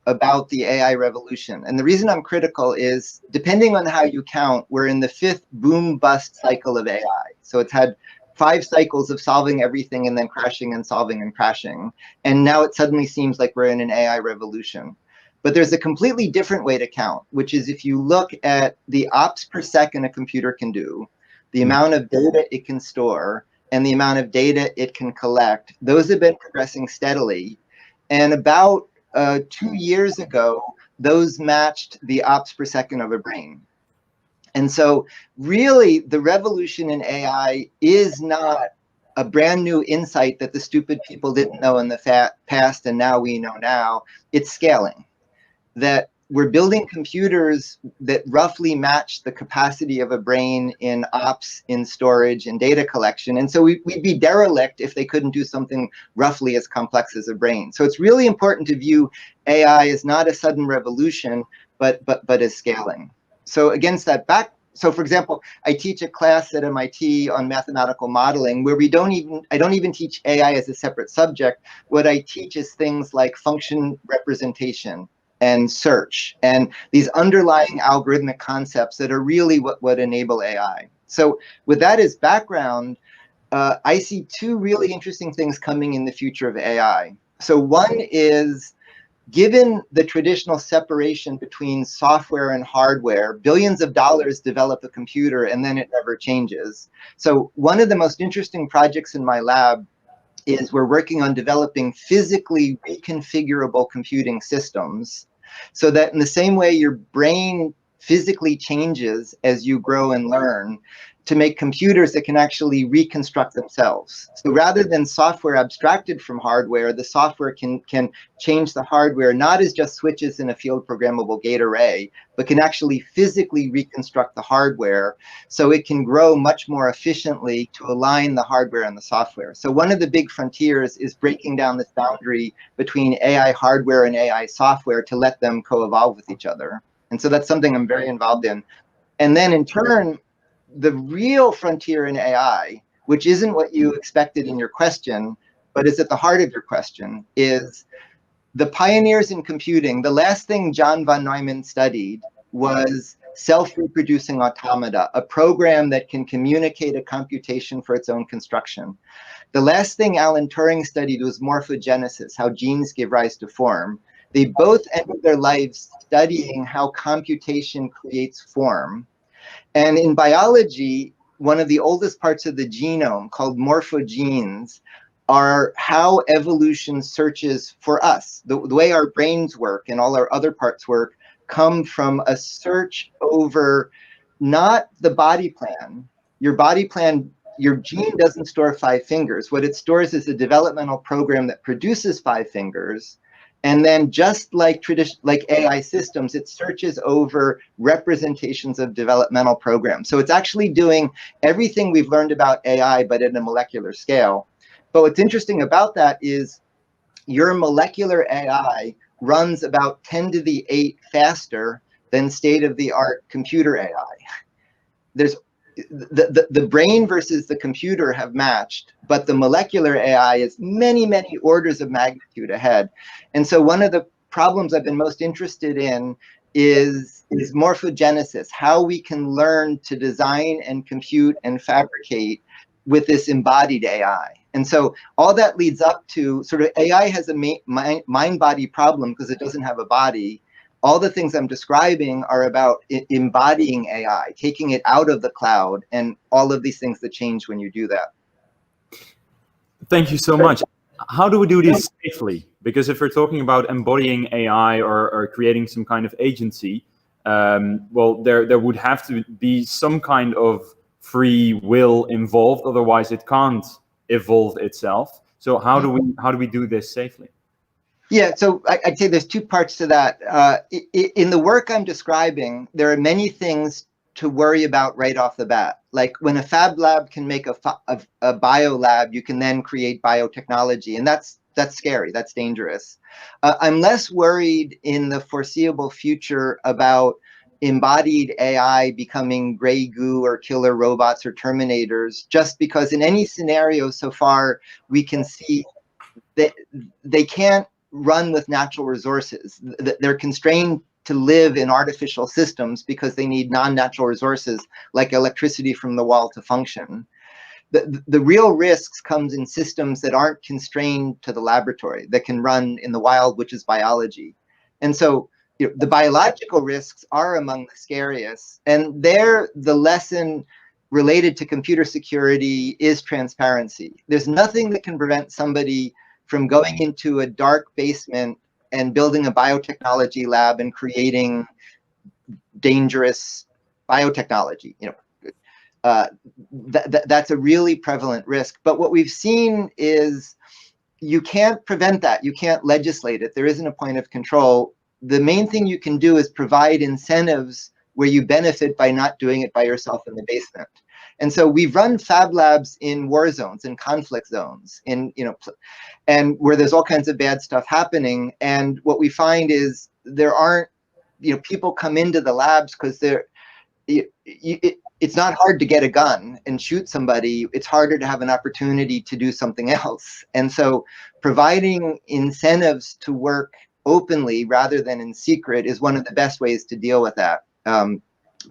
about the AI revolution. And the reason I'm critical is, depending on how you count, we're in the 5th boom-bust cycle of AI. So it's had 5 cycles of solving everything and then crashing and solving and crashing. And now it suddenly seems like we're in an AI revolution. But there's a completely different way to count, which is if you look at the ops per second a computer can do, the amount of data it can store, and the amount of data it can collect, those have been progressing steadily. And about 2 years ago, those matched the ops per second of a brain. And so really, the revolution in AI is not a brand new insight that the stupid people didn't know in the past and now we know now. It's scaling. That we're building computers that roughly match the capacity of a brain in ops, in storage, in data collection. And so we'd be derelict if they couldn't do something roughly as complex as a brain. So it's really important to view AI as not a sudden revolution, but as scaling. So against that so for example, I teach a class at MIT on mathematical modeling where I don't even teach AI as a separate subject. What I teach is things like function representation and search, and these underlying algorithmic concepts that are really what enable AI. So with that as background, I see 2 really interesting things coming in the future of AI. So one is, given the traditional separation between software and hardware, billions of dollars develop a computer and then it never changes. So one of the most interesting projects in my lab is we're working on developing physically reconfigurable computing systems, so that in the same way your brain physically changes as you grow and learn, to make computers that can actually reconstruct themselves. So rather than software abstracted from hardware, the software can change the hardware not as just switches in a field programmable gate array, but can actually physically reconstruct the hardware so it can grow much more efficiently to align the hardware and the software. So one of the big frontiers is breaking down this boundary between AI hardware and AI software to let them co-evolve with each other. And so that's something I'm very involved in. And then in turn, the real frontier in AI, which isn't what you expected in your question, but is at the heart of your question, is the pioneers in computing, the last thing John von Neumann studied was self-reproducing automata, a program that can communicate a computation for its own construction. The last thing Alan Turing studied was morphogenesis, how genes give rise to form. They both ended their lives studying how computation creates form. And in biology, one of the oldest parts of the genome, called morphogenes, are how evolution searches for us. The way our brains work and all our other parts work come from a search over not the body plan. Your body plan, your gene doesn't store 5 fingers. What it stores is a developmental program that produces 5 fingers. And then just like AI systems, it searches over representations of developmental programs. So it's actually doing everything we've learned about AI, but at a molecular scale. But what's interesting about that is your molecular AI runs about 10 to the 8 faster than state-of-the-art computer AI. There's the brain versus the computer have matched, but the molecular AI is many, many orders of magnitude ahead. And so one of the problems I've been most interested in is morphogenesis, how we can learn to design and compute and fabricate with this embodied AI. And so all that leads up to sort of AI has a mind-body problem because it doesn't have a body. All the things I'm describing are about embodying AI, taking it out of the cloud, and all of these things that change when you do that. Thank you so much. How do we do this safely? Because if we're talking about embodying AI or creating some kind of agency, well, there would have to be some kind of free will involved, otherwise it can't evolve itself. So how do we do this safely? Yeah, so I'd say there's 2 parts to that. In the work I'm describing, there are many things to worry about right off the bat. Like when a Fab Lab can make a bio lab, you can then create biotechnology, and that's scary, that's dangerous. I'm less worried in the foreseeable future about embodied AI becoming gray goo or killer robots or terminators, just because in any scenario so far, we can see that they can't run with natural resources. They're constrained to live in artificial systems because they need non-natural resources like electricity from the wall to function. The real risks comes in systems that aren't constrained to the laboratory, that can run in the wild, which is biology. And so the biological risks are among the scariest. And there, the lesson related to computer security is transparency. There's nothing that can prevent somebody from going into a dark basement and building a biotechnology lab and creating dangerous biotechnology. That's a really prevalent risk. But what we've seen is you can't prevent that. You can't legislate it. There isn't a point of control. The main thing you can do is provide incentives where you benefit by not doing it by yourself in the basement. And so we've run Fab Labs in war zones, in conflict zones, and where there's all kinds of bad stuff happening. And what we find is there aren't, people come into the labs because it's not hard to get a gun and shoot somebody. It's harder to have an opportunity to do something else. And so providing incentives to work openly rather than in secret is one of the best ways to deal with that.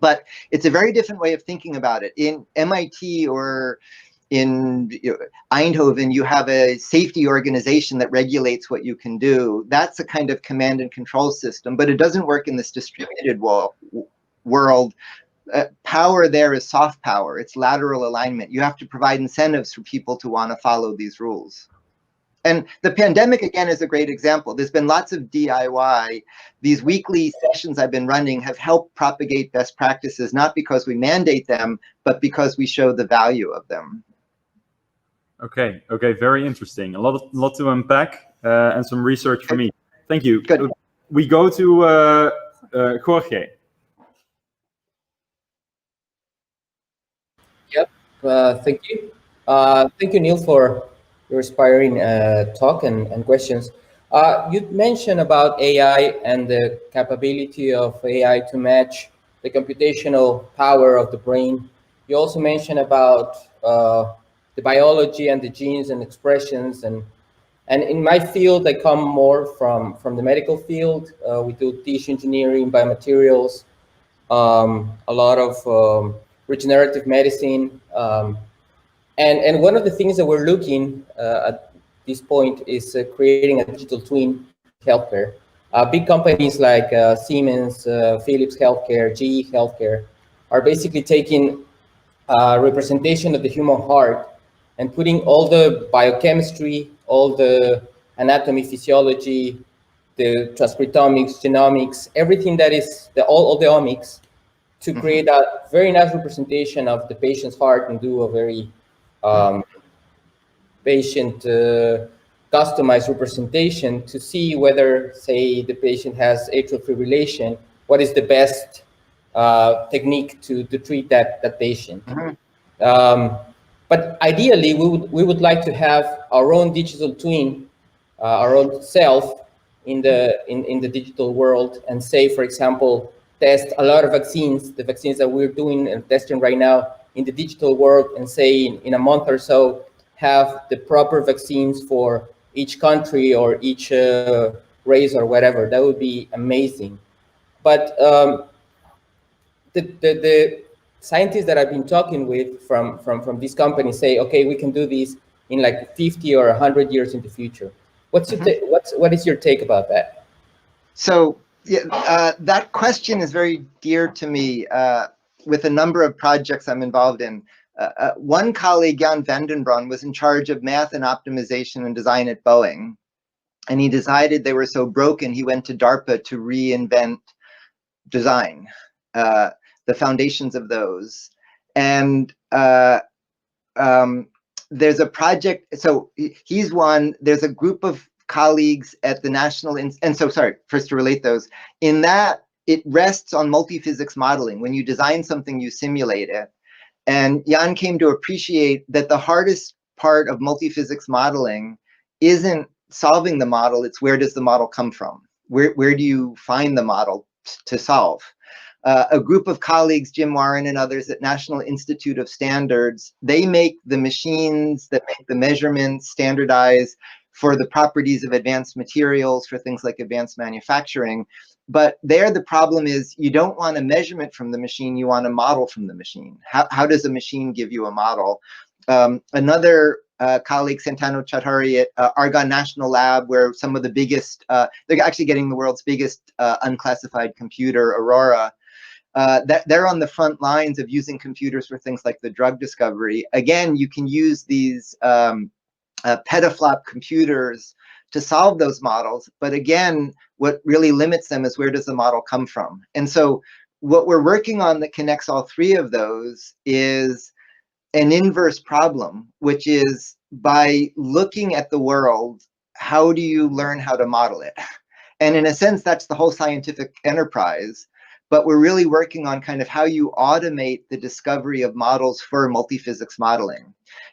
But it's a very different way of thinking about it. In MIT or in Eindhoven, you have a safety organization that regulates what you can do. That's a kind of command and control system, but it doesn't work in this distributed world. Power there is soft power. It's lateral alignment. You have to provide incentives for people to want to follow these rules. And the pandemic, again, is a great example. There's been lots of DIY. These weekly sessions I've been running have helped propagate best practices, not because we mandate them, but because we show the value of them. Okay, very interesting. A lot to unpack and some research for me. Thank you. Good. We go to Jorge. Yep, thank you. Thank you, Neil, for your inspiring talk and questions. You mentioned about AI and the capability of AI to match the computational power of the brain. You also mentioned about the biology and the genes and expressions and And in my field, I come more from the medical field. We do tissue engineering, biomaterials, a lot of regenerative medicine. And one of the things that we're looking at this point is creating a digital twin healthcare. Big companies like Siemens, Philips Healthcare, GE Healthcare are basically taking representation of the human heart and putting all the biochemistry, all the anatomy, physiology, the transcriptomics, genomics, everything that is all the omics to create a very nice representation of the patient's heart and do a very patient customized representation to see whether, say, the patient has atrial fibrillation, what is the best technique to treat that patient. But ideally, we would like to have our own digital twin, our own self in the digital world, and say, for example, test a lot of vaccines, the vaccines that we're doing and testing right now in the digital world, and say in a month or so, have the proper vaccines for each country or each race or whatever. That would be amazing. But the scientists that I've been talking with from these companies say, okay, we can do this in like 50 or 100 years in the future. What is your take about that? So yeah, that question is very dear to me with a number of projects I'm involved in. One colleague, Jan Vandenbron, was in charge of math and optimization and design at Boeing. And he decided they were so broken, he went to DARPA to reinvent design, the foundations of those. And there's a project, so he's one, there's a group of colleagues at the National, and so sorry, first to relate those, in that it rests on multi-physics modeling. When you design something, you simulate it. And Jan came to appreciate that the hardest part of multi-physics modeling isn't solving the model, it's where does the model come from? Where do you find the model to solve? A group of colleagues, Jim Warren and others at National Institute of Standards, they make the machines that make the measurements, standardize for the properties of advanced materials, for things like advanced manufacturing. But there the problem is you don't want a measurement from the machine, you want a model from the machine. How does a machine give you a model? Another colleague, Santanu Chaudhary at Argonne National Lab, where some of the biggest, they're actually getting the world's biggest unclassified computer, Aurora. They're on the front lines of using computers for things like the drug discovery. Again, you can use these petaflop computers to solve those models. But again, what really limits them is where does the model come from? And so what we're working on that connects all three of those is an inverse problem, which is by looking at the world, how do you learn how to model it? And in a sense, that's the whole scientific enterprise. But we're really working on kind of how you automate the discovery of models for multi-physics modeling.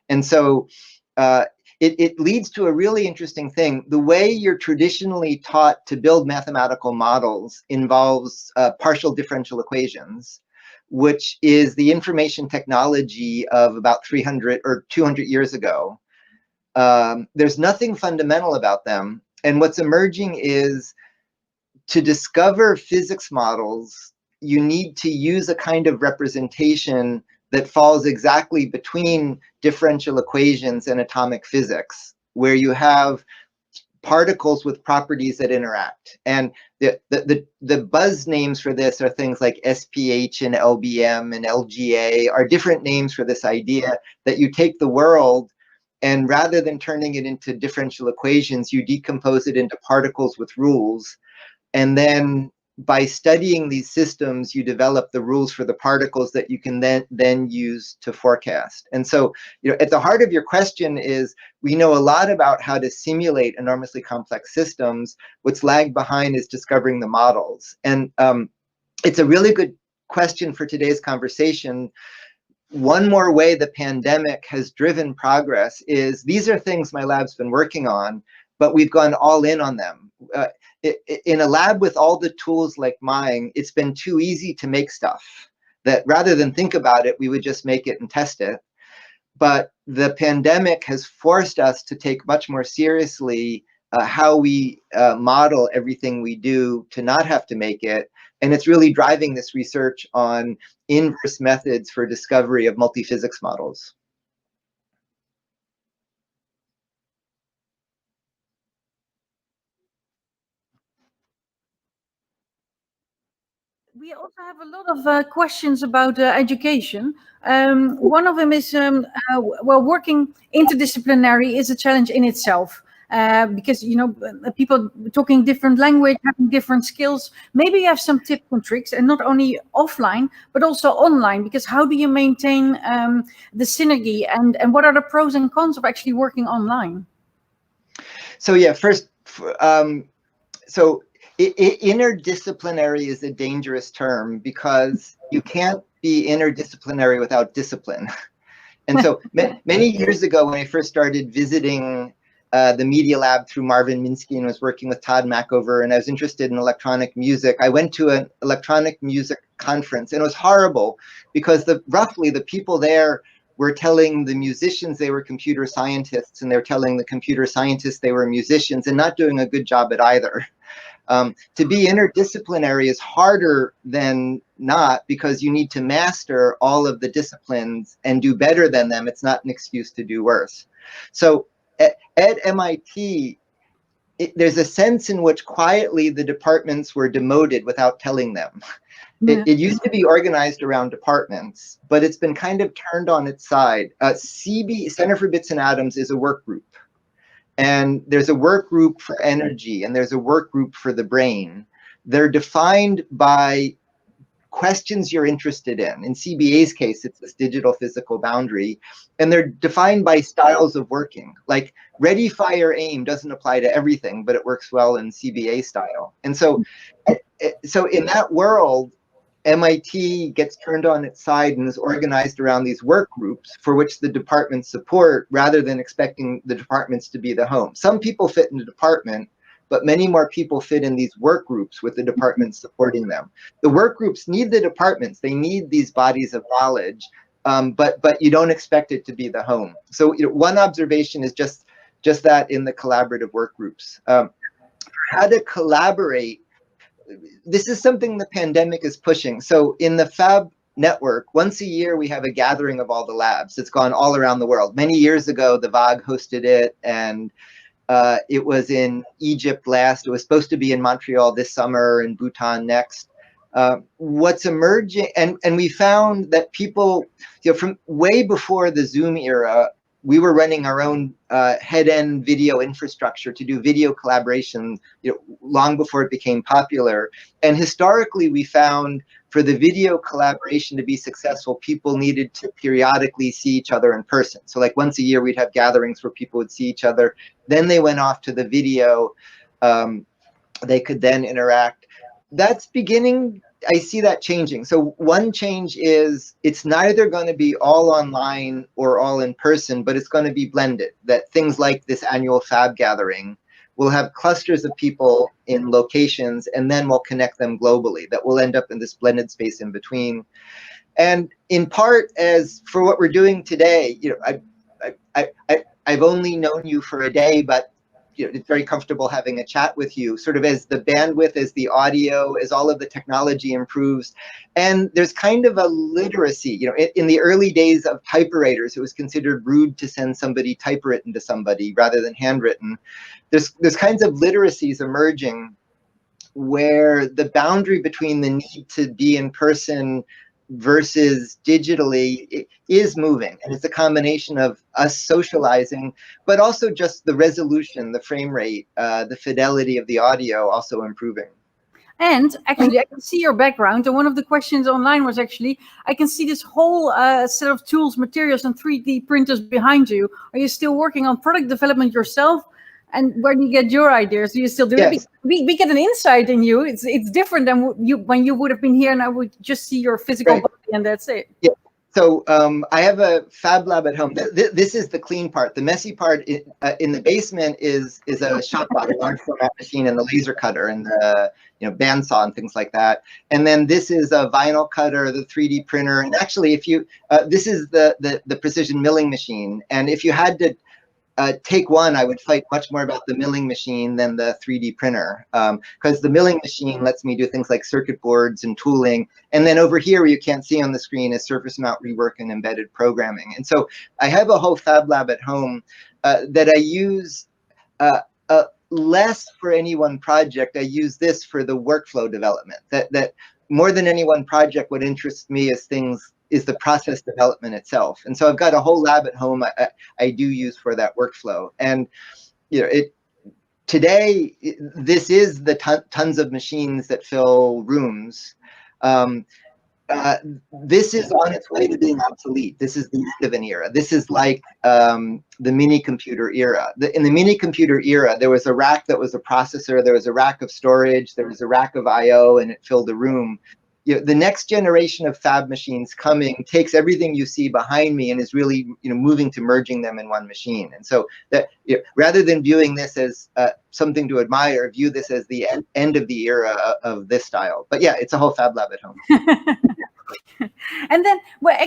And so it leads to a really interesting thing. The way you're traditionally taught to build mathematical models involves partial differential equations, which is the information technology of about 300 or 200 years ago. There's nothing fundamental about them. And what's emerging is to discover physics models, you need to use a kind of representation that falls exactly between differential equations and atomic physics, where you have particles with properties that interact. And the buzz names for this are things like SPH and LBM and LGA are different names for this idea that you take the world and rather than turning it into differential equations, you decompose it into particles with rules. And then by studying these systems, you develop the rules for the particles that you can then use to forecast. And so, you know, at the heart of your question is, we know a lot about how to simulate enormously complex systems. What's lagged behind is discovering the models. And it's a really good question for today's conversation. One more way the pandemic has driven progress is these are things my lab's been working on, but we've gone all in on them. In a lab with all the tools like mine, it's been too easy to make stuff that rather than think about it, we would just make it and test it. but the pandemic has forced us to take much more seriously how we model everything we do to not have to make it. And it's really driving this research on inverse methods for discovery of multi-physics models. We also have a lot of questions about education. One of them is, well, working interdisciplinary is a challenge in itself. Because, you know, people talking different language, having different skills. Maybe you have some tips and tricks, and not only offline, but also online, because how do you maintain the synergy, and what are the pros and cons of actually working online? So yeah, first, so interdisciplinary is a dangerous term because you can't be interdisciplinary without discipline. And so many years ago, when I first started visiting the Media Lab through Marvin Minsky and was working with Todd Macover, and I was interested in electronic music, I went to an electronic music conference, and it was horrible because roughly the people there were telling the musicians they were computer scientists, and they were telling the computer scientists they were musicians, and not doing a good job at either. To be interdisciplinary is harder than not because you need to master all of the disciplines and do better than them. It's not an excuse to do worse. So at MIT, there's a sense in which quietly the departments were demoted without telling them. Yeah. It used to be organized around departments, but it's been kind of turned on its side. Center for Bits and Atoms is a work group. And there's a work group for energy, and there's a work group for the brain. They're defined by questions you're interested in. In CBA's case, it's this digital physical boundary. And they're defined by styles of working. Like ready, fire, aim doesn't apply to everything, but it works well in CBA style. And so in that world, MIT gets turned on its side and is organized around these work groups for which the departments support, rather than expecting the departments to be the home. Some people fit in the department, but many more people fit in these work groups with the departments supporting them. The work groups need the departments. They need these bodies of knowledge, but you don't expect it to be the home. So one observation is just that in the collaborative work groups. How to collaborate. This is something the pandemic is pushing. So in the Fab network, once a year, we have a gathering of all the labs. It's gone all around the world. Many years ago, the VAG hosted it, and it was in Egypt last. It was supposed to be in Montreal this summer, and Bhutan next. What's emerging, and we found that people, from way before the Zoom era, we were running our own head-end video infrastructure to do video collaboration, long before it became popular. And historically, we found for the video collaboration to be successful, people needed to periodically see each other in person. So like once a year, we'd have gatherings where people would see each other. Then they went off to the video. They could then interact. That's beginning. I see that changing. So one change is it's neither going to be all online or all in person, but it's going to be blended. That things like this annual Fab gathering will have clusters of people in locations, and then we'll connect them globally. That will end up in this blended space in between. And in part, as for what we're doing today, I've only known you for a day, but it's very comfortable having a chat with you, sort of as the bandwidth, as the audio, as all of the technology improves. And there's kind of a literacy, in the early days of typewriters, it was considered rude to send somebody typewritten to somebody rather than handwritten. There's kinds of literacies emerging where the boundary between the need to be in person versus digitally is moving, and it's a combination of us socializing, but also just the resolution, the frame rate, the fidelity of the audio also improving. And actually, I can see your background, and one of the questions online was actually, I can see this whole set of tools, materials, and 3D printers behind you. Are you still working on product development yourself? And where do you get your ideas? Do you still do it? We get an insight in you. It's different than when you would have been here and I would just see your physical body, and that's it. Yeah. So I have a Fab Lab at home. This is the clean part. The messy part in the basement is a shop bot, a large format machine, and the laser cutter, and the bandsaw and things like that. And then this is a vinyl cutter, the 3D printer, and actually, if you this is the precision milling machine. And if you had to take one, I would fight much more about the milling machine than the 3D printer, because the milling machine lets me do things like circuit boards and tooling. And then over here, where you can't see on the screen, is surface mount rework and embedded programming. And so I have a whole Fab Lab at home that I use less for any one project. I use this for the workflow development. That more than any one project, what interests me is the process development itself. And so I've got a whole lab at home I do use for that workflow. And today, this is the tons of machines that fill rooms. This is on its way to being obsolete. This is the end of an era. This is like the mini computer era. In the mini computer era, there was a rack that was a processor, there was a rack of storage, there was a rack of I/O, and it filled a room. The next generation of fab machines coming takes everything you see behind me and is really moving to merging them in one machine. And so that rather than viewing this as something to admire, view this as the end of the era of this style. But yeah, it's a whole Fab Lab at home. And then we're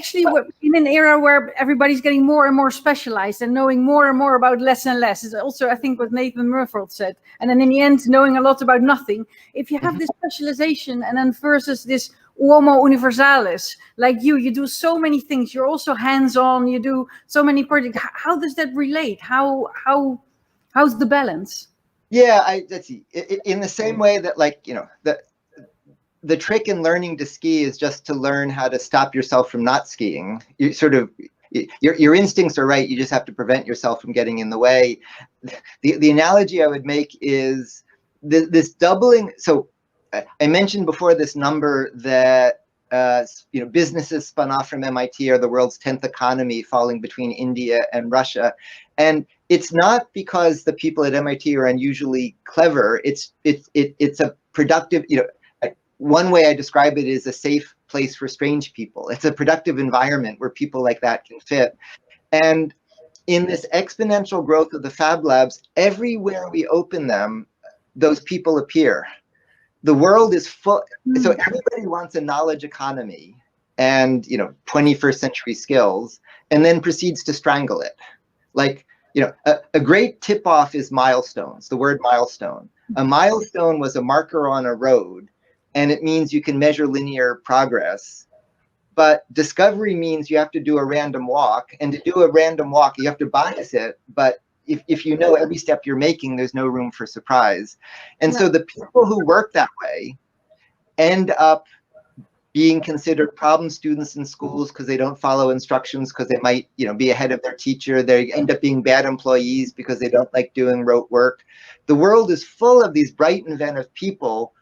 in an era where everybody's getting more and more specialized and knowing more and more about less and less. It's also, I think, what Nathan Murford said. And then in the end, knowing a lot about nothing. If you have this specialization and then versus this uomo universalis, like you do so many things. You're also hands-on. You do so many projects. How does that relate? How's the balance? Yeah, let's see. In the same way that, like, the trick in learning to ski is just to learn how to stop yourself from not skiing. You sort of, your instincts are right. You just have to prevent yourself from getting in the way. The analogy I would make is this doubling. So I mentioned before this number that businesses spun off from MIT are the world's 10th economy, falling between India and Russia. And it's not because the people at MIT are unusually clever. It's a productive, one way I describe it is a safe place for strange people. It's a productive environment where people like that can fit. And in this exponential growth of the Fab Labs, everywhere we open them, those people appear. The world is full. So everybody wants a knowledge economy and 21st century skills, and then proceeds to strangle it. Like, a great tip-off is milestones, the word milestone. A milestone was a marker on a road, and it means you can measure linear progress. But discovery means you have to do a random walk, and to do a random walk, you have to bias it. But if you know every step you're making, there's no room for surprise. And so the people who work that way end up being considered problem students in schools because they don't follow instructions, because they might be ahead of their teacher. They end up being bad employees because they don't like doing rote work. The world is full of these bright, inventive people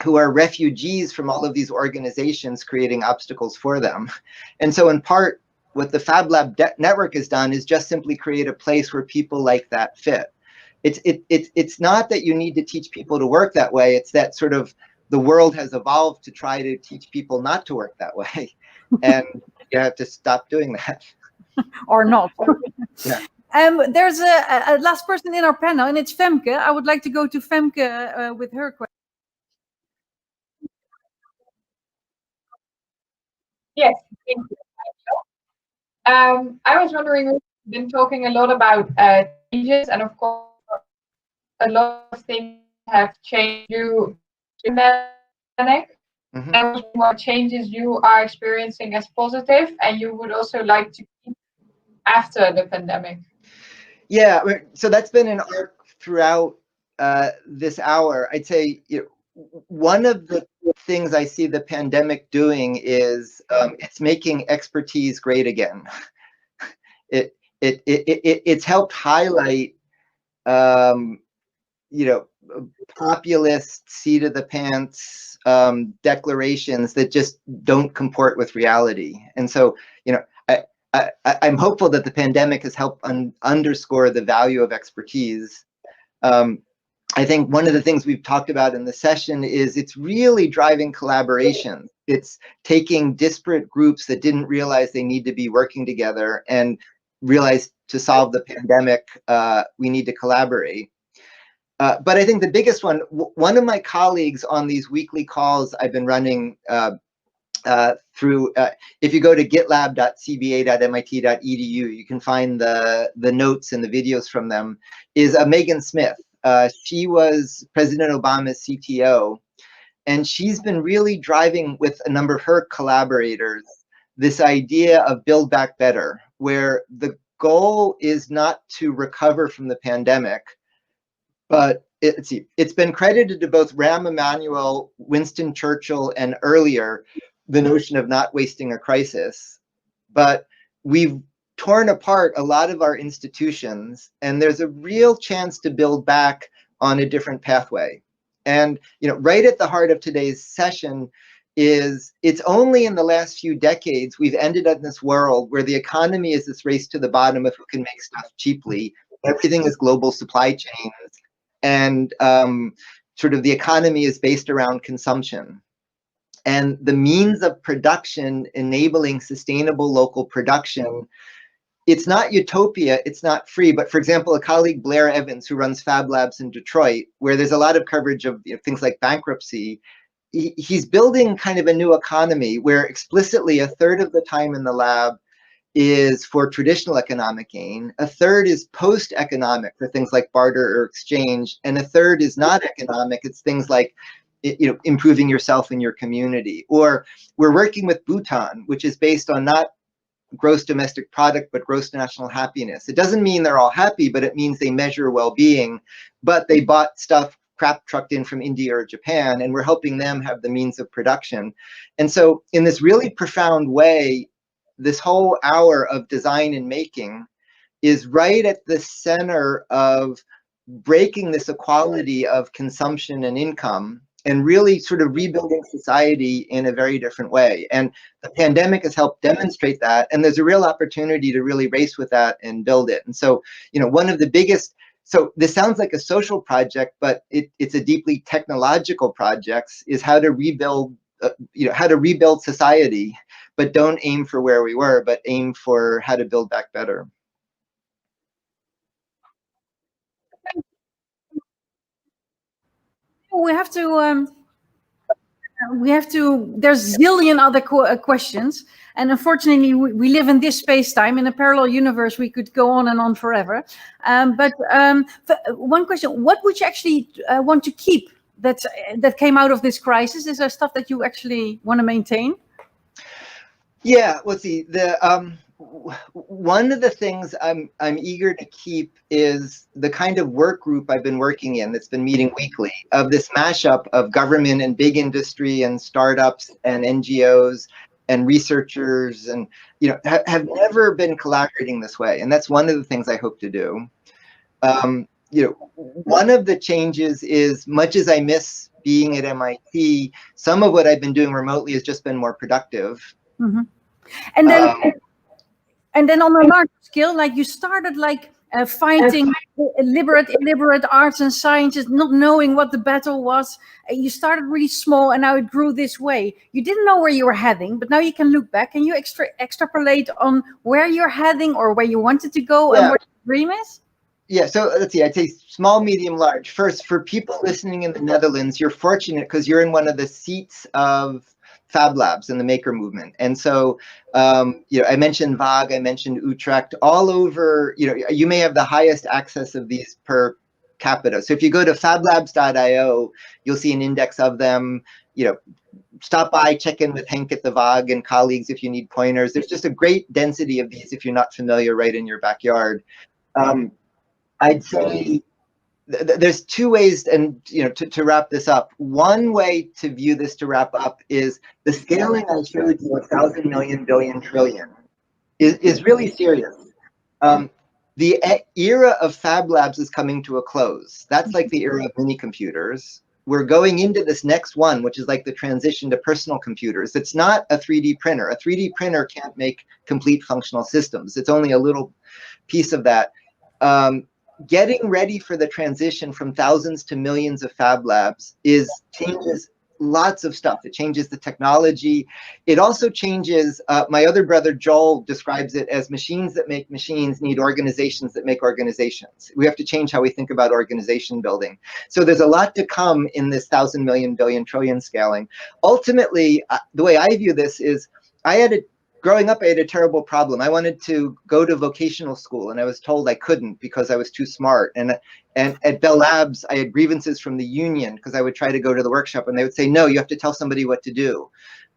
who are refugees from all of these organizations creating obstacles for them. And so in part, what the Fab Lab network has done is just simply create a place where people like that fit. It's not that you need to teach people to work that way. It's that sort of the world has evolved to try to teach people not to work that way. And you have to stop doing that. Or not. Yeah. There's a last person in our panel, and it's Femke. I would like to go to Femke with her question. Yes, thank you. I was wondering, we've been talking a lot about changes, and of course, a lot of things have changed you in the pandemic. And what changes you are experiencing as positive, and you would also like to keep after the pandemic? Yeah, so that's been an arc throughout this hour. I'd say one of the things I see the pandemic doing is it's making expertise great again. It's helped highlight populist, seat of the pants declarations that just don't comport with reality. And so I'm hopeful that the pandemic has helped underscore the value of expertise. I think one of the things we've talked about in the session is it's really driving collaboration. It's taking disparate groups that didn't realize they need to be working together and realize to solve the pandemic, we need to collaborate. But I think the biggest one, one of my colleagues on these weekly calls I've been running through, if you go to gitlab.cba.mit.edu, you can find the notes and the videos from them, is Megan Smith. She was President Obama's CTO, and she's been really driving with a number of her collaborators this idea of build back better, where the goal is not to recover from the pandemic, but it's been credited to both Rahm Emanuel, Winston Churchill, and earlier, the notion of not wasting a crisis. But we've torn apart a lot of our institutions, and there's a real chance to build back on a different pathway. And right at the heart of today's session is it's only in the last few decades we've ended up in this world where the economy is this race to the bottom of who can make stuff cheaply. Everything is global supply chains, and sort of the economy is based around consumption. And the means of production enabling sustainable local production, it's not utopia, it's not free. But for example, a colleague, Blair Evans, who runs Fab Labs in Detroit, where there's a lot of coverage of things like bankruptcy, he's building kind of a new economy where explicitly a third of the time in the lab is for traditional economic gain, a third is post-economic for things like barter or exchange, and a third is not economic. It's things like improving yourself and your community. Or we're working with Bhutan, which is based on not gross domestic product, but gross national happiness. It doesn't mean they're all happy, but it means they measure well-being, but they bought stuff crap trucked in from India or Japan, and we're helping them have the means of production. And so in this really profound way, this whole hour of design and making is right at the center of breaking this equality of consumption and income and really sort of rebuilding society in a very different way. And the pandemic has helped demonstrate that, and there's a real opportunity to really race with that and build it. And so, one of the biggest, so this sounds like a social project, but it's a deeply technological project, is how to rebuild, how to rebuild society, but don't aim for where we were, but aim for how to build back better. We have to, there's zillion other questions. And unfortunately, we live in this space-time. In a parallel universe, we could go on and on forever. But one question, what would you actually want to keep that came out of this crisis? Is there stuff that you actually want to maintain? Yeah, let's see. One of the things I'm eager to keep is the kind of work group I've been working in that's been meeting weekly, of this mashup of government and big industry and startups and NGOs and researchers, and have never been collaborating this way. And that's one of the things I hope to do. One of the changes is, much as I miss being at MIT, some of what I've been doing remotely has just been more productive. Mm-hmm. And then on a large scale, like you started like fighting illiberate arts and sciences, not knowing what the battle was. You started really small, and now it grew this way. You didn't know where you were heading, but now you can look back and you extrapolate on where you're heading or where you wanted to go and what your dream is. Yeah, so let's see, I'd say small, medium, large. First, for people listening in the Netherlands, you're fortunate because you're in one of the seats of Fab Labs and the maker movement. And so, I mentioned Vaag, I mentioned Utrecht, all over, you may have the highest access of these per capita. So if you go to fablabs.io, you'll see an index of them. Stop by, check in with Henk at the Vaag and colleagues if you need pointers. There's just a great density of these if you're not familiar, right in your backyard. I'd say there's two ways, and to wrap this up. One way to view this, to wrap up, is the scaling I showed you, 1,000 million, billion, trillion, is really serious. The era of Fab Labs is coming to a close. That's like the era of mini computers. We're going into this next one, which is like the transition to personal computers. It's not a 3D printer. A 3D printer can't make complete functional systems. It's only a little piece of that. Getting ready for the transition from thousands to millions of Fab Labs changes lots of stuff. It changes the technology. It also changes, my other brother Joel describes it as machines that make machines need organizations that make organizations. We have to change how we think about organization building. So there's a lot to come in this 1,000 million billion trillion scaling. Ultimately, the way I view this is, growing up, I had a terrible problem. I wanted to go to vocational school, and I was told I couldn't because I was too smart. And at Bell Labs, I had grievances from the union because I would try to go to the workshop, and they would say, no, you have to tell somebody what to do.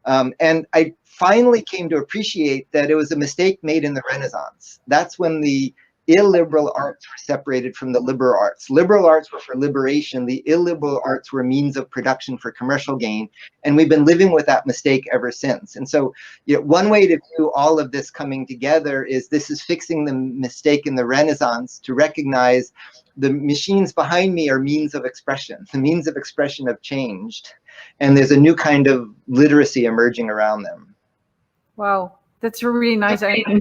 And I finally came to appreciate that it was a mistake made in the Renaissance. That's when the illiberal arts were separated from the liberal arts. Liberal arts were for liberation. The illiberal arts were means of production for commercial gain. And we've been living with that mistake ever since. And so, one way to view all of this coming together is this is fixing the mistake in the Renaissance to recognize the machines behind me are means of expression. The means of expression have changed. And there's a new kind of literacy emerging around them. Wow, that's a really nice idea.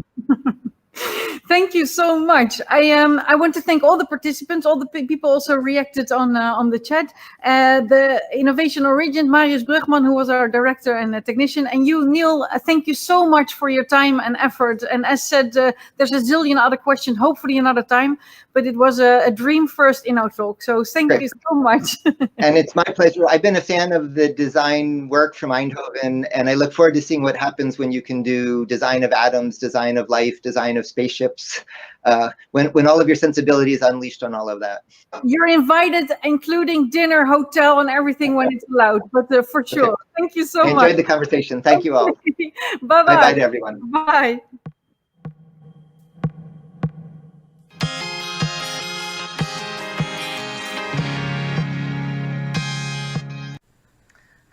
Thank you so much. I want to thank all the participants, all the people also reacted on the chat. The Innovation Origin, Marius Brugman, who was our director and a technician, and you, Neil, thank you so much for your time and effort. And as said, there's a zillion other questions, hopefully another time, but it was a dream first innoTalk. So thank you so much. And it's my pleasure. I've been a fan of the design work from Eindhoven, and I look forward to seeing what happens when you can do design of atoms, design of life, design of spaceships, when all of your sensibility is unleashed on all of that. You're invited, including dinner, hotel, and everything when it's allowed, but for sure. Okay. Thank you so much. I enjoyed the conversation. Thank you all. Bye-bye. Bye-bye to everyone. Bye.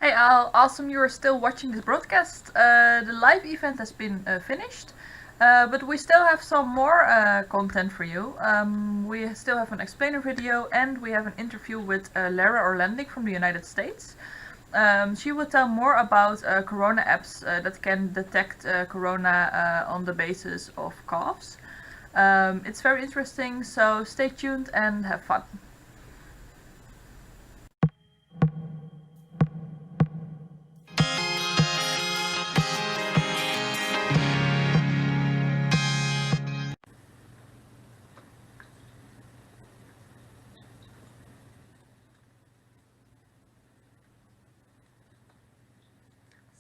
Hey Al, awesome you are still watching this broadcast. The live event has been finished, but we still have some more content for you. We still have an explainer video, and we have an interview with Lara Orlandic from the United States. She will tell more about corona apps that can detect corona on the basis of coughs. It's very interesting, so stay tuned and have fun.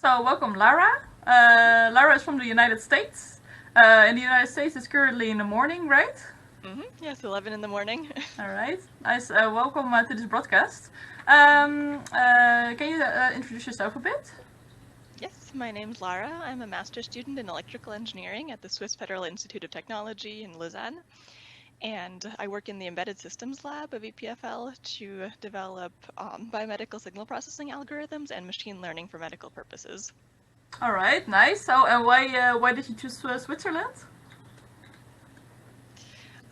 So welcome, Lara. Lara is from the United States. In the United States, it's currently in the morning, right? Mm-hmm. Yes, 11 in the morning. All right. Nice. Welcome to this broadcast. Can you introduce yourself a bit? Yes, my name's Lara. I'm a master's student in electrical engineering at the Swiss Federal Institute of Technology in Lausanne. And I work in the Embedded Systems Lab of EPFL to develop biomedical signal processing algorithms and machine learning for medical purposes. All right, nice. So, and why did you choose Switzerland?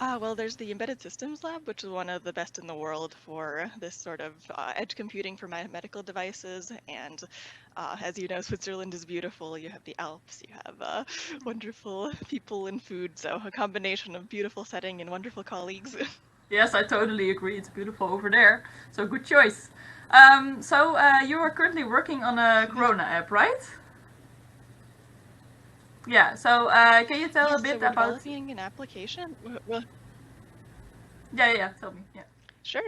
Well, there's the Embedded Systems Lab, which is one of the best in the world for this sort of edge computing for medical devices. And as you know, Switzerland is beautiful. You have the Alps, you have wonderful people and food. So a combination of beautiful setting and wonderful colleagues. Yes, I totally agree. It's beautiful over there. So good choice. So you are currently working on a Corona app, right? Yeah, so can you tell a bit about developing an application? Yeah, tell me. Yeah. Sure.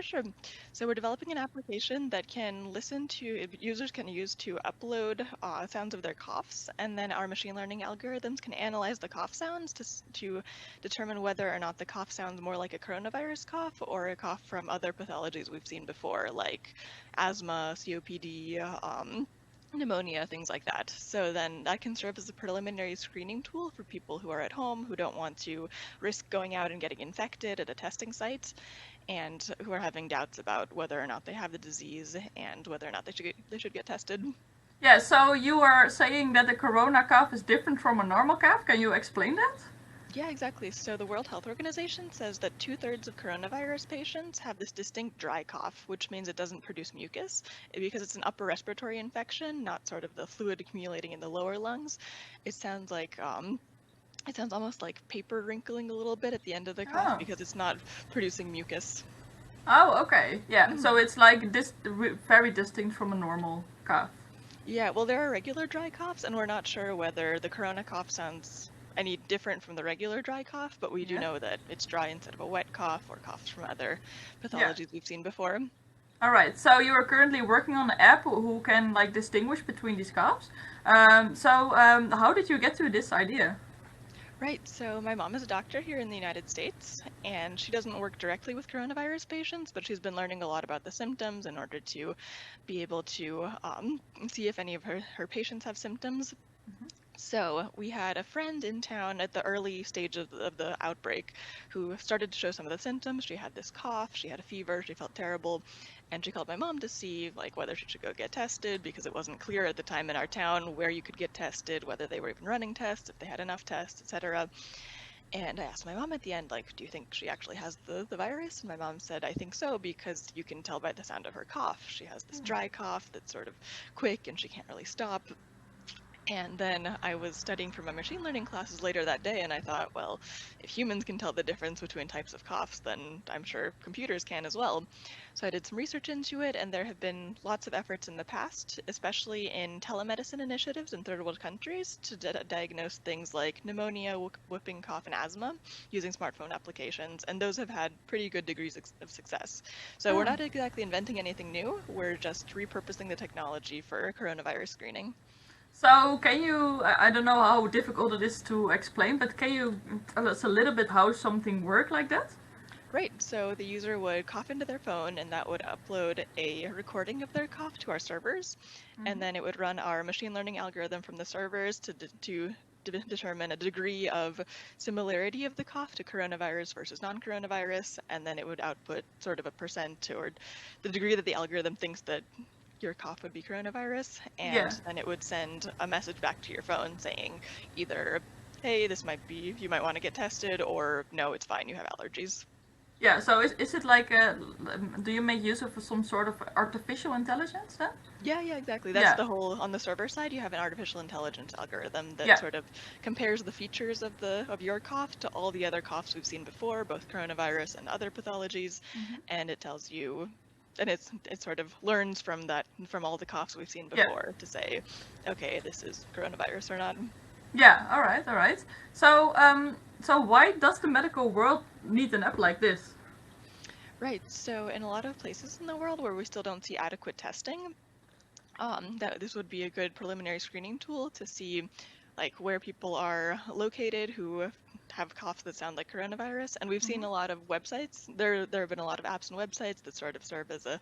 So we're developing an application that can listen to, users can use to upload sounds of their coughs, and then our machine learning algorithms can analyze the cough sounds to determine whether or not the cough sounds more like a coronavirus cough or a cough from other pathologies we've seen before, like asthma, COPD, pneumonia, things like that. So then that can serve as a preliminary screening tool for people who are at home, who don't want to risk going out and getting infected at a testing site, and who are having doubts about whether or not they have the disease and whether or not they should get tested. Yeah, so you are saying that the corona cough is different from a normal cough. Can you explain that? Yeah, exactly. So the World Health Organization says that 2/3 of coronavirus patients have this distinct dry cough, which means it doesn't produce mucus because it's an upper respiratory infection, not sort of the fluid accumulating in the lower lungs. It sounds like it sounds almost like paper wrinkling a little bit at the end of the cough because it's not producing mucus. Oh, okay. Yeah. So it's like this very distinct from a normal cough. Yeah, well, there are regular dry coughs, and we're not sure whether the corona cough sounds any different from the regular dry cough, but we do know that it's dry instead of a wet cough or coughs from other pathologies we've seen before. All right. So you are currently working on an app who can like distinguish between these coughs. How did you get to this idea? Right, so my mom is a doctor here in the United States, and she doesn't work directly with coronavirus patients, but she's been learning a lot about the symptoms in order to be able to see if any of her patients have symptoms. So we had a friend in town at the early stage of the outbreak who started to show some of the symptoms. She had this cough, she had a fever, she felt terrible, and she called my mom to see like whether she should go get tested, because it wasn't clear at the time in our town where you could get tested, whether they were even running tests, if they had enough tests, etc. And I asked my mom at the end, like, do you think she actually has the virus? And my mom said, I think so, because you can tell by the sound of her cough. She has this dry cough that's sort of quick and she can't really stop. And then I was studying for my machine learning classes later that day, and I thought, well, if humans can tell the difference between types of coughs, then I'm sure computers can as well. So I did some research into it, and there have been lots of efforts in the past, especially in telemedicine initiatives in third world countries, to diagnose things like pneumonia, whooping cough, and asthma using smartphone applications, and those have had pretty good degrees of success. So we're not exactly inventing anything new, we're just repurposing the technology for coronavirus screening. So can you, I don't know how difficult it is to explain, but can you tell us a little bit how something works like that? Right, so the user would cough into their phone, and that would upload a recording of their cough to our servers, and then it would run our machine learning algorithm from the servers to determine a degree of similarity of the cough to coronavirus versus non-coronavirus, and then it would output sort of a percent or the degree that the algorithm thinks that your cough would be coronavirus, and then it would send a message back to your phone saying either, hey, this might be, you might want to get tested, or no, it's fine, you have allergies. Yeah, so is it like, do you make use of some sort of artificial intelligence then? Yeah, exactly. That's the whole, on the server side, you have an artificial intelligence algorithm that sort of compares the features of your cough to all the other coughs we've seen before, both coronavirus and other pathologies, and it tells you, and it sort of learns from all the coughs we've seen before to say, okay, this is coronavirus or not. Yeah, all right. So why does the medical world need an app like this? Right, so in a lot of places in the world where we still don't see adequate testing, this would be a good preliminary screening tool to see like where people are located who have coughs that sound like coronavirus. And we've seen a lot of websites. There have been a lot of apps and websites that sort of serve as a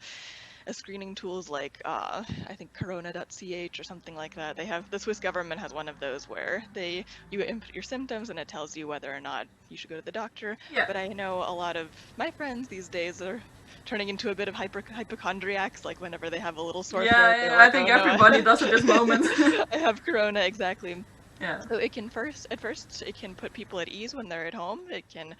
screening tools, like I think corona.ch or something like that. They have, the Swiss government has one of those where you input your symptoms and it tells you whether or not you should go to the doctor. But I know a lot of my friends these days are turning into a bit of hypochondriacs, like whenever they have a little sore throat. Yeah, I think everybody does at this moment. I have corona, exactly. Yeah. So it can at first it can put people at ease when they're at home. It can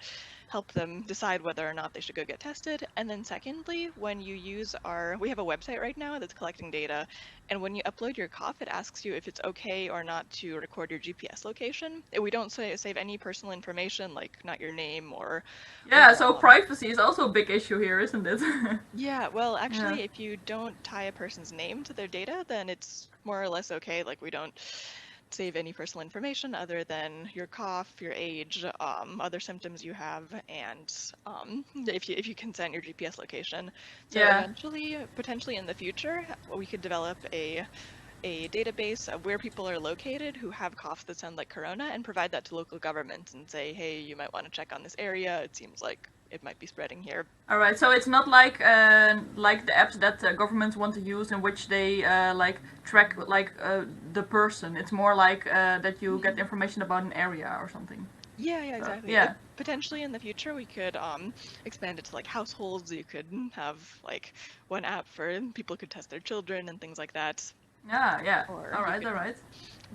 help them decide whether or not they should go get tested. And then secondly, when you use we have a website right now that's collecting data, and when you upload your cough, it asks you if it's okay or not to record your GPS location. We don't save any personal information, like not your name or... Yeah, so privacy is also a big issue here, isn't it? Yeah, well, actually, if you don't tie a person's name to their data, then it's more or less okay. Like, we don't save any personal information other than your cough, your age, other symptoms you have, and if you consent, your GPS location. So eventually, potentially in the future, we could develop a database of where people are located who have coughs that sound like corona, and provide that to local governments and say, hey, you might want to check on this area. It seems like it might be spreading here. All right, so it's not like the apps that governments want to use, in which they track the person. It's more like that you get information about an area or something. Yeah, exactly. Yeah. Potentially in the future, we could expand it to like households. You could have like one app for people could test their children and things like that. Yeah. All right.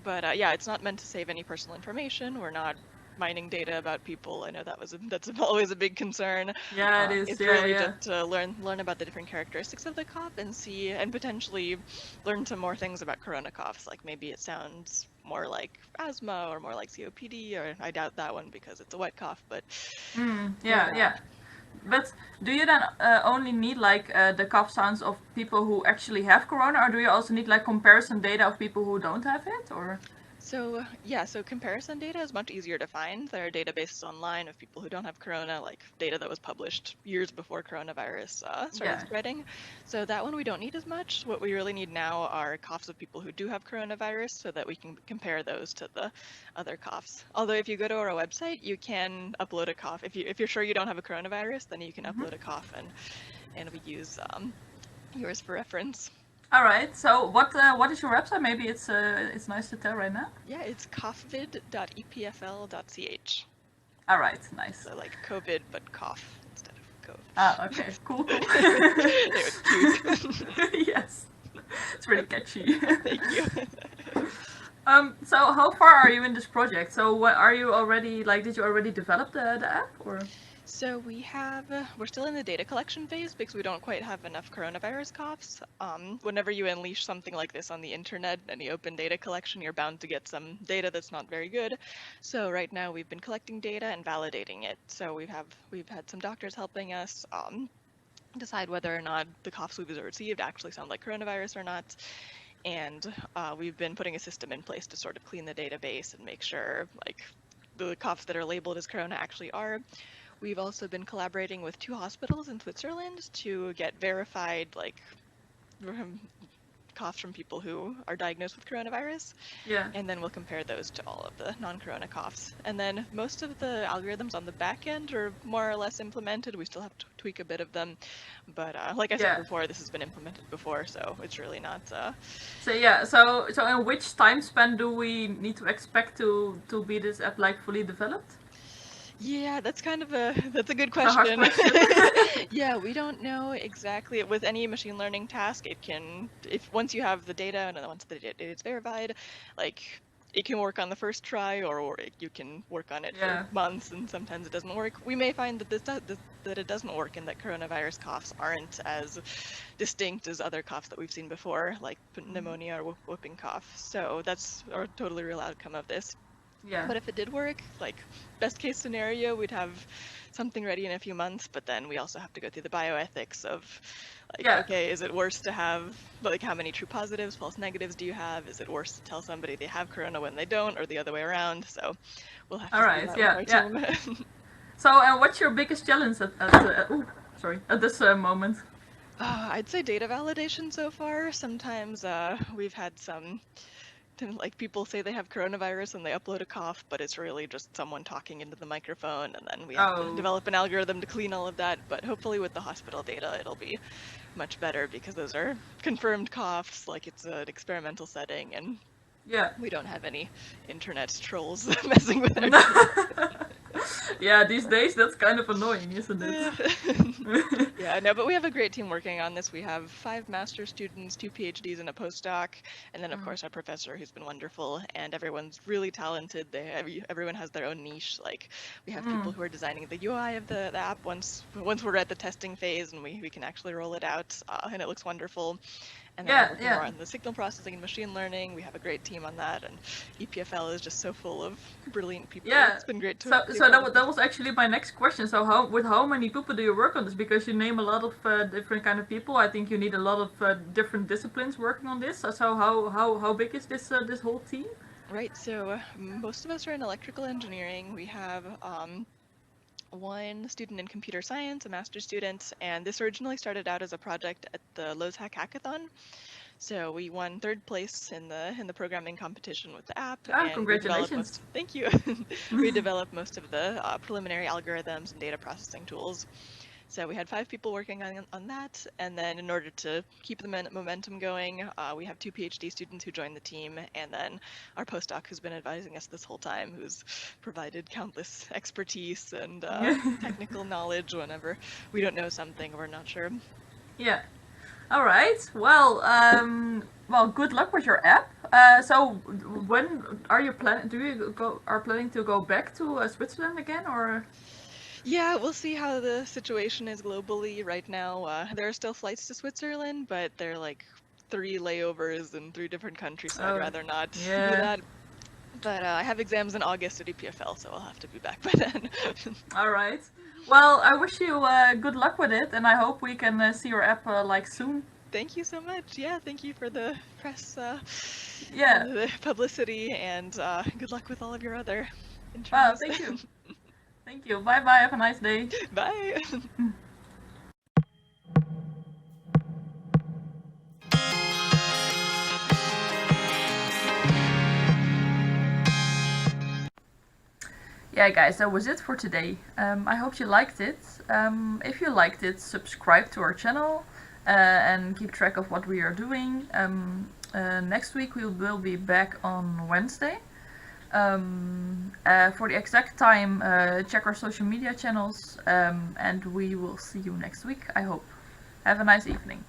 But it's not meant to save any personal information. We're not mining data about people. I know that's always a big concern. Yeah, it is. It's really just to learn about the different characteristics of the cough and see, and potentially learn some more things about corona coughs. Like maybe it sounds more like asthma or more like COPD, or I doubt that one because it's a wet cough. But Yeah. But do you then only need like the cough sounds of people who actually have corona, or do you also need like comparison data of people who don't have it, or? So yeah, so comparison data is much easier to find. There are databases online of people who don't have corona, like data that was published years before coronavirus started spreading. So that one we don't need as much. What we really need now are coughs of people who do have coronavirus, so that we can compare those to the other coughs. Although if you go to our website, you can upload a cough. If you're sure you don't have a coronavirus, then you can upload a cough, and we use yours for reference. All right. So what is your website? Maybe it's nice to tell right now. Yeah, it's coughvid.epfl.ch. All right. Nice. So like COVID, but cough instead of COVID. Ah, okay. Cool. It's cute. Yes. It's really catchy. Thank you. So how far are you in this project? So what are you already like? Did you already develop the app or? So we're still in the data collection phase because we don't quite have enough coronavirus coughs. Whenever you unleash something like this on the internet, any open data collection, you're bound to get some data that's not very good. So right now we've been collecting data and validating it. So we've had some doctors helping us decide whether or not the coughs we've received actually sound like coronavirus or not. And we've been putting a system in place to sort of clean the database and make sure like the coughs that are labeled as corona actually are. We've also been collaborating with 2 hospitals in Switzerland to get verified like coughs from people who are diagnosed with coronavirus. Yeah. And then we'll compare those to all of the non-corona coughs. And then most of the algorithms on the back end are more or less implemented. We still have to tweak a bit of them. But like I said before, this has been implemented before, so it's really not... So yeah, so in which time span do we need to expect to be this app like fully developed? Yeah, that's a good question. Yeah, we don't know exactly. With any machine learning task, once you have the data and once the data is verified, like it can work on the first try, or you can work on it for months, and sometimes it doesn't work. We may find that that it doesn't work, and that coronavirus coughs aren't as distinct as other coughs that we've seen before, like pneumonia or whooping cough. So that's a totally real outcome of this. Yeah. But if it did work, like best case scenario, we'd have something ready in a few months, but then we also have to go through the bioethics of like, okay, is it worse to have, like, how many true positives, false negatives do you have? Is it worse to tell somebody they have corona when they don't, or the other way around? So we'll have to see that with our team. So what's your biggest challenge at this moment? I'd say data validation so far. Sometimes we've had some like people say they have coronavirus and they upload a cough, but it's really just someone talking into the microphone, and then we have to develop an algorithm to clean all of that. But hopefully with the hospital data, it'll be much better because those are confirmed coughs, like it's an experimental setting, and we don't have any internet trolls messing with our data. Yeah, these days that's kind of annoying, isn't it? Yeah, no, but we have a great team working on this. We have 5 master's students, 2 PhDs, and a postdoc, and then of course our professor, who's been wonderful, and everyone's really talented. Everyone has their own niche. Like we have people who are designing the UI of the app once we're at the testing phase, and we can actually roll it out, and it looks wonderful. And then we're working more on the signal processing and machine learning. We have a great team on that, and EPFL is just so full of brilliant people. Yeah, it's been great to. So that was actually my next question. So with how many people do you work on this? Because you name a lot of different kind of people. I think you need a lot of different disciplines working on this. So how big is this this whole team? Right. So most of us are in electrical engineering. We have 1 student in computer science, a master's student, and this originally started out as a project at the Lozhack Hackathon. So we won 3rd place in the programming competition with the app. Oh, congratulations! Thank you. We developed most of the preliminary algorithms and data processing tools. So we had 5 people working on that, and then in order to keep the momentum going, we have 2 PhD students who joined the team, and then our postdoc who's been advising us this whole time, who's provided countless expertise and technical knowledge whenever we don't know something or we're not sure. Yeah. All right. Well, good luck with your app. So when are you planning? Planning to go back to Switzerland again, or? Yeah, we'll see how the situation is globally right now. There are still flights to Switzerland, but they're like 3 layovers in 3 different countries, so I'd rather not do that. But I have exams in August at EPFL, so I'll have to be back by then. All right. Well, I wish you good luck with it, and I hope we can see your app like soon. Thank you so much. Yeah, thank you for the press, Yeah. the publicity, and good luck with all of your other Wow, interviews. thank you. Thank you. Bye bye. Have a nice day. Bye. Yeah, guys, that was it for today. I hope you liked it. If you liked it, subscribe to our channel and keep track of what we are doing. Next week we will be back on Wednesday. For the exact time, check our social media channels, and we will see you next week, I hope. Have a nice evening.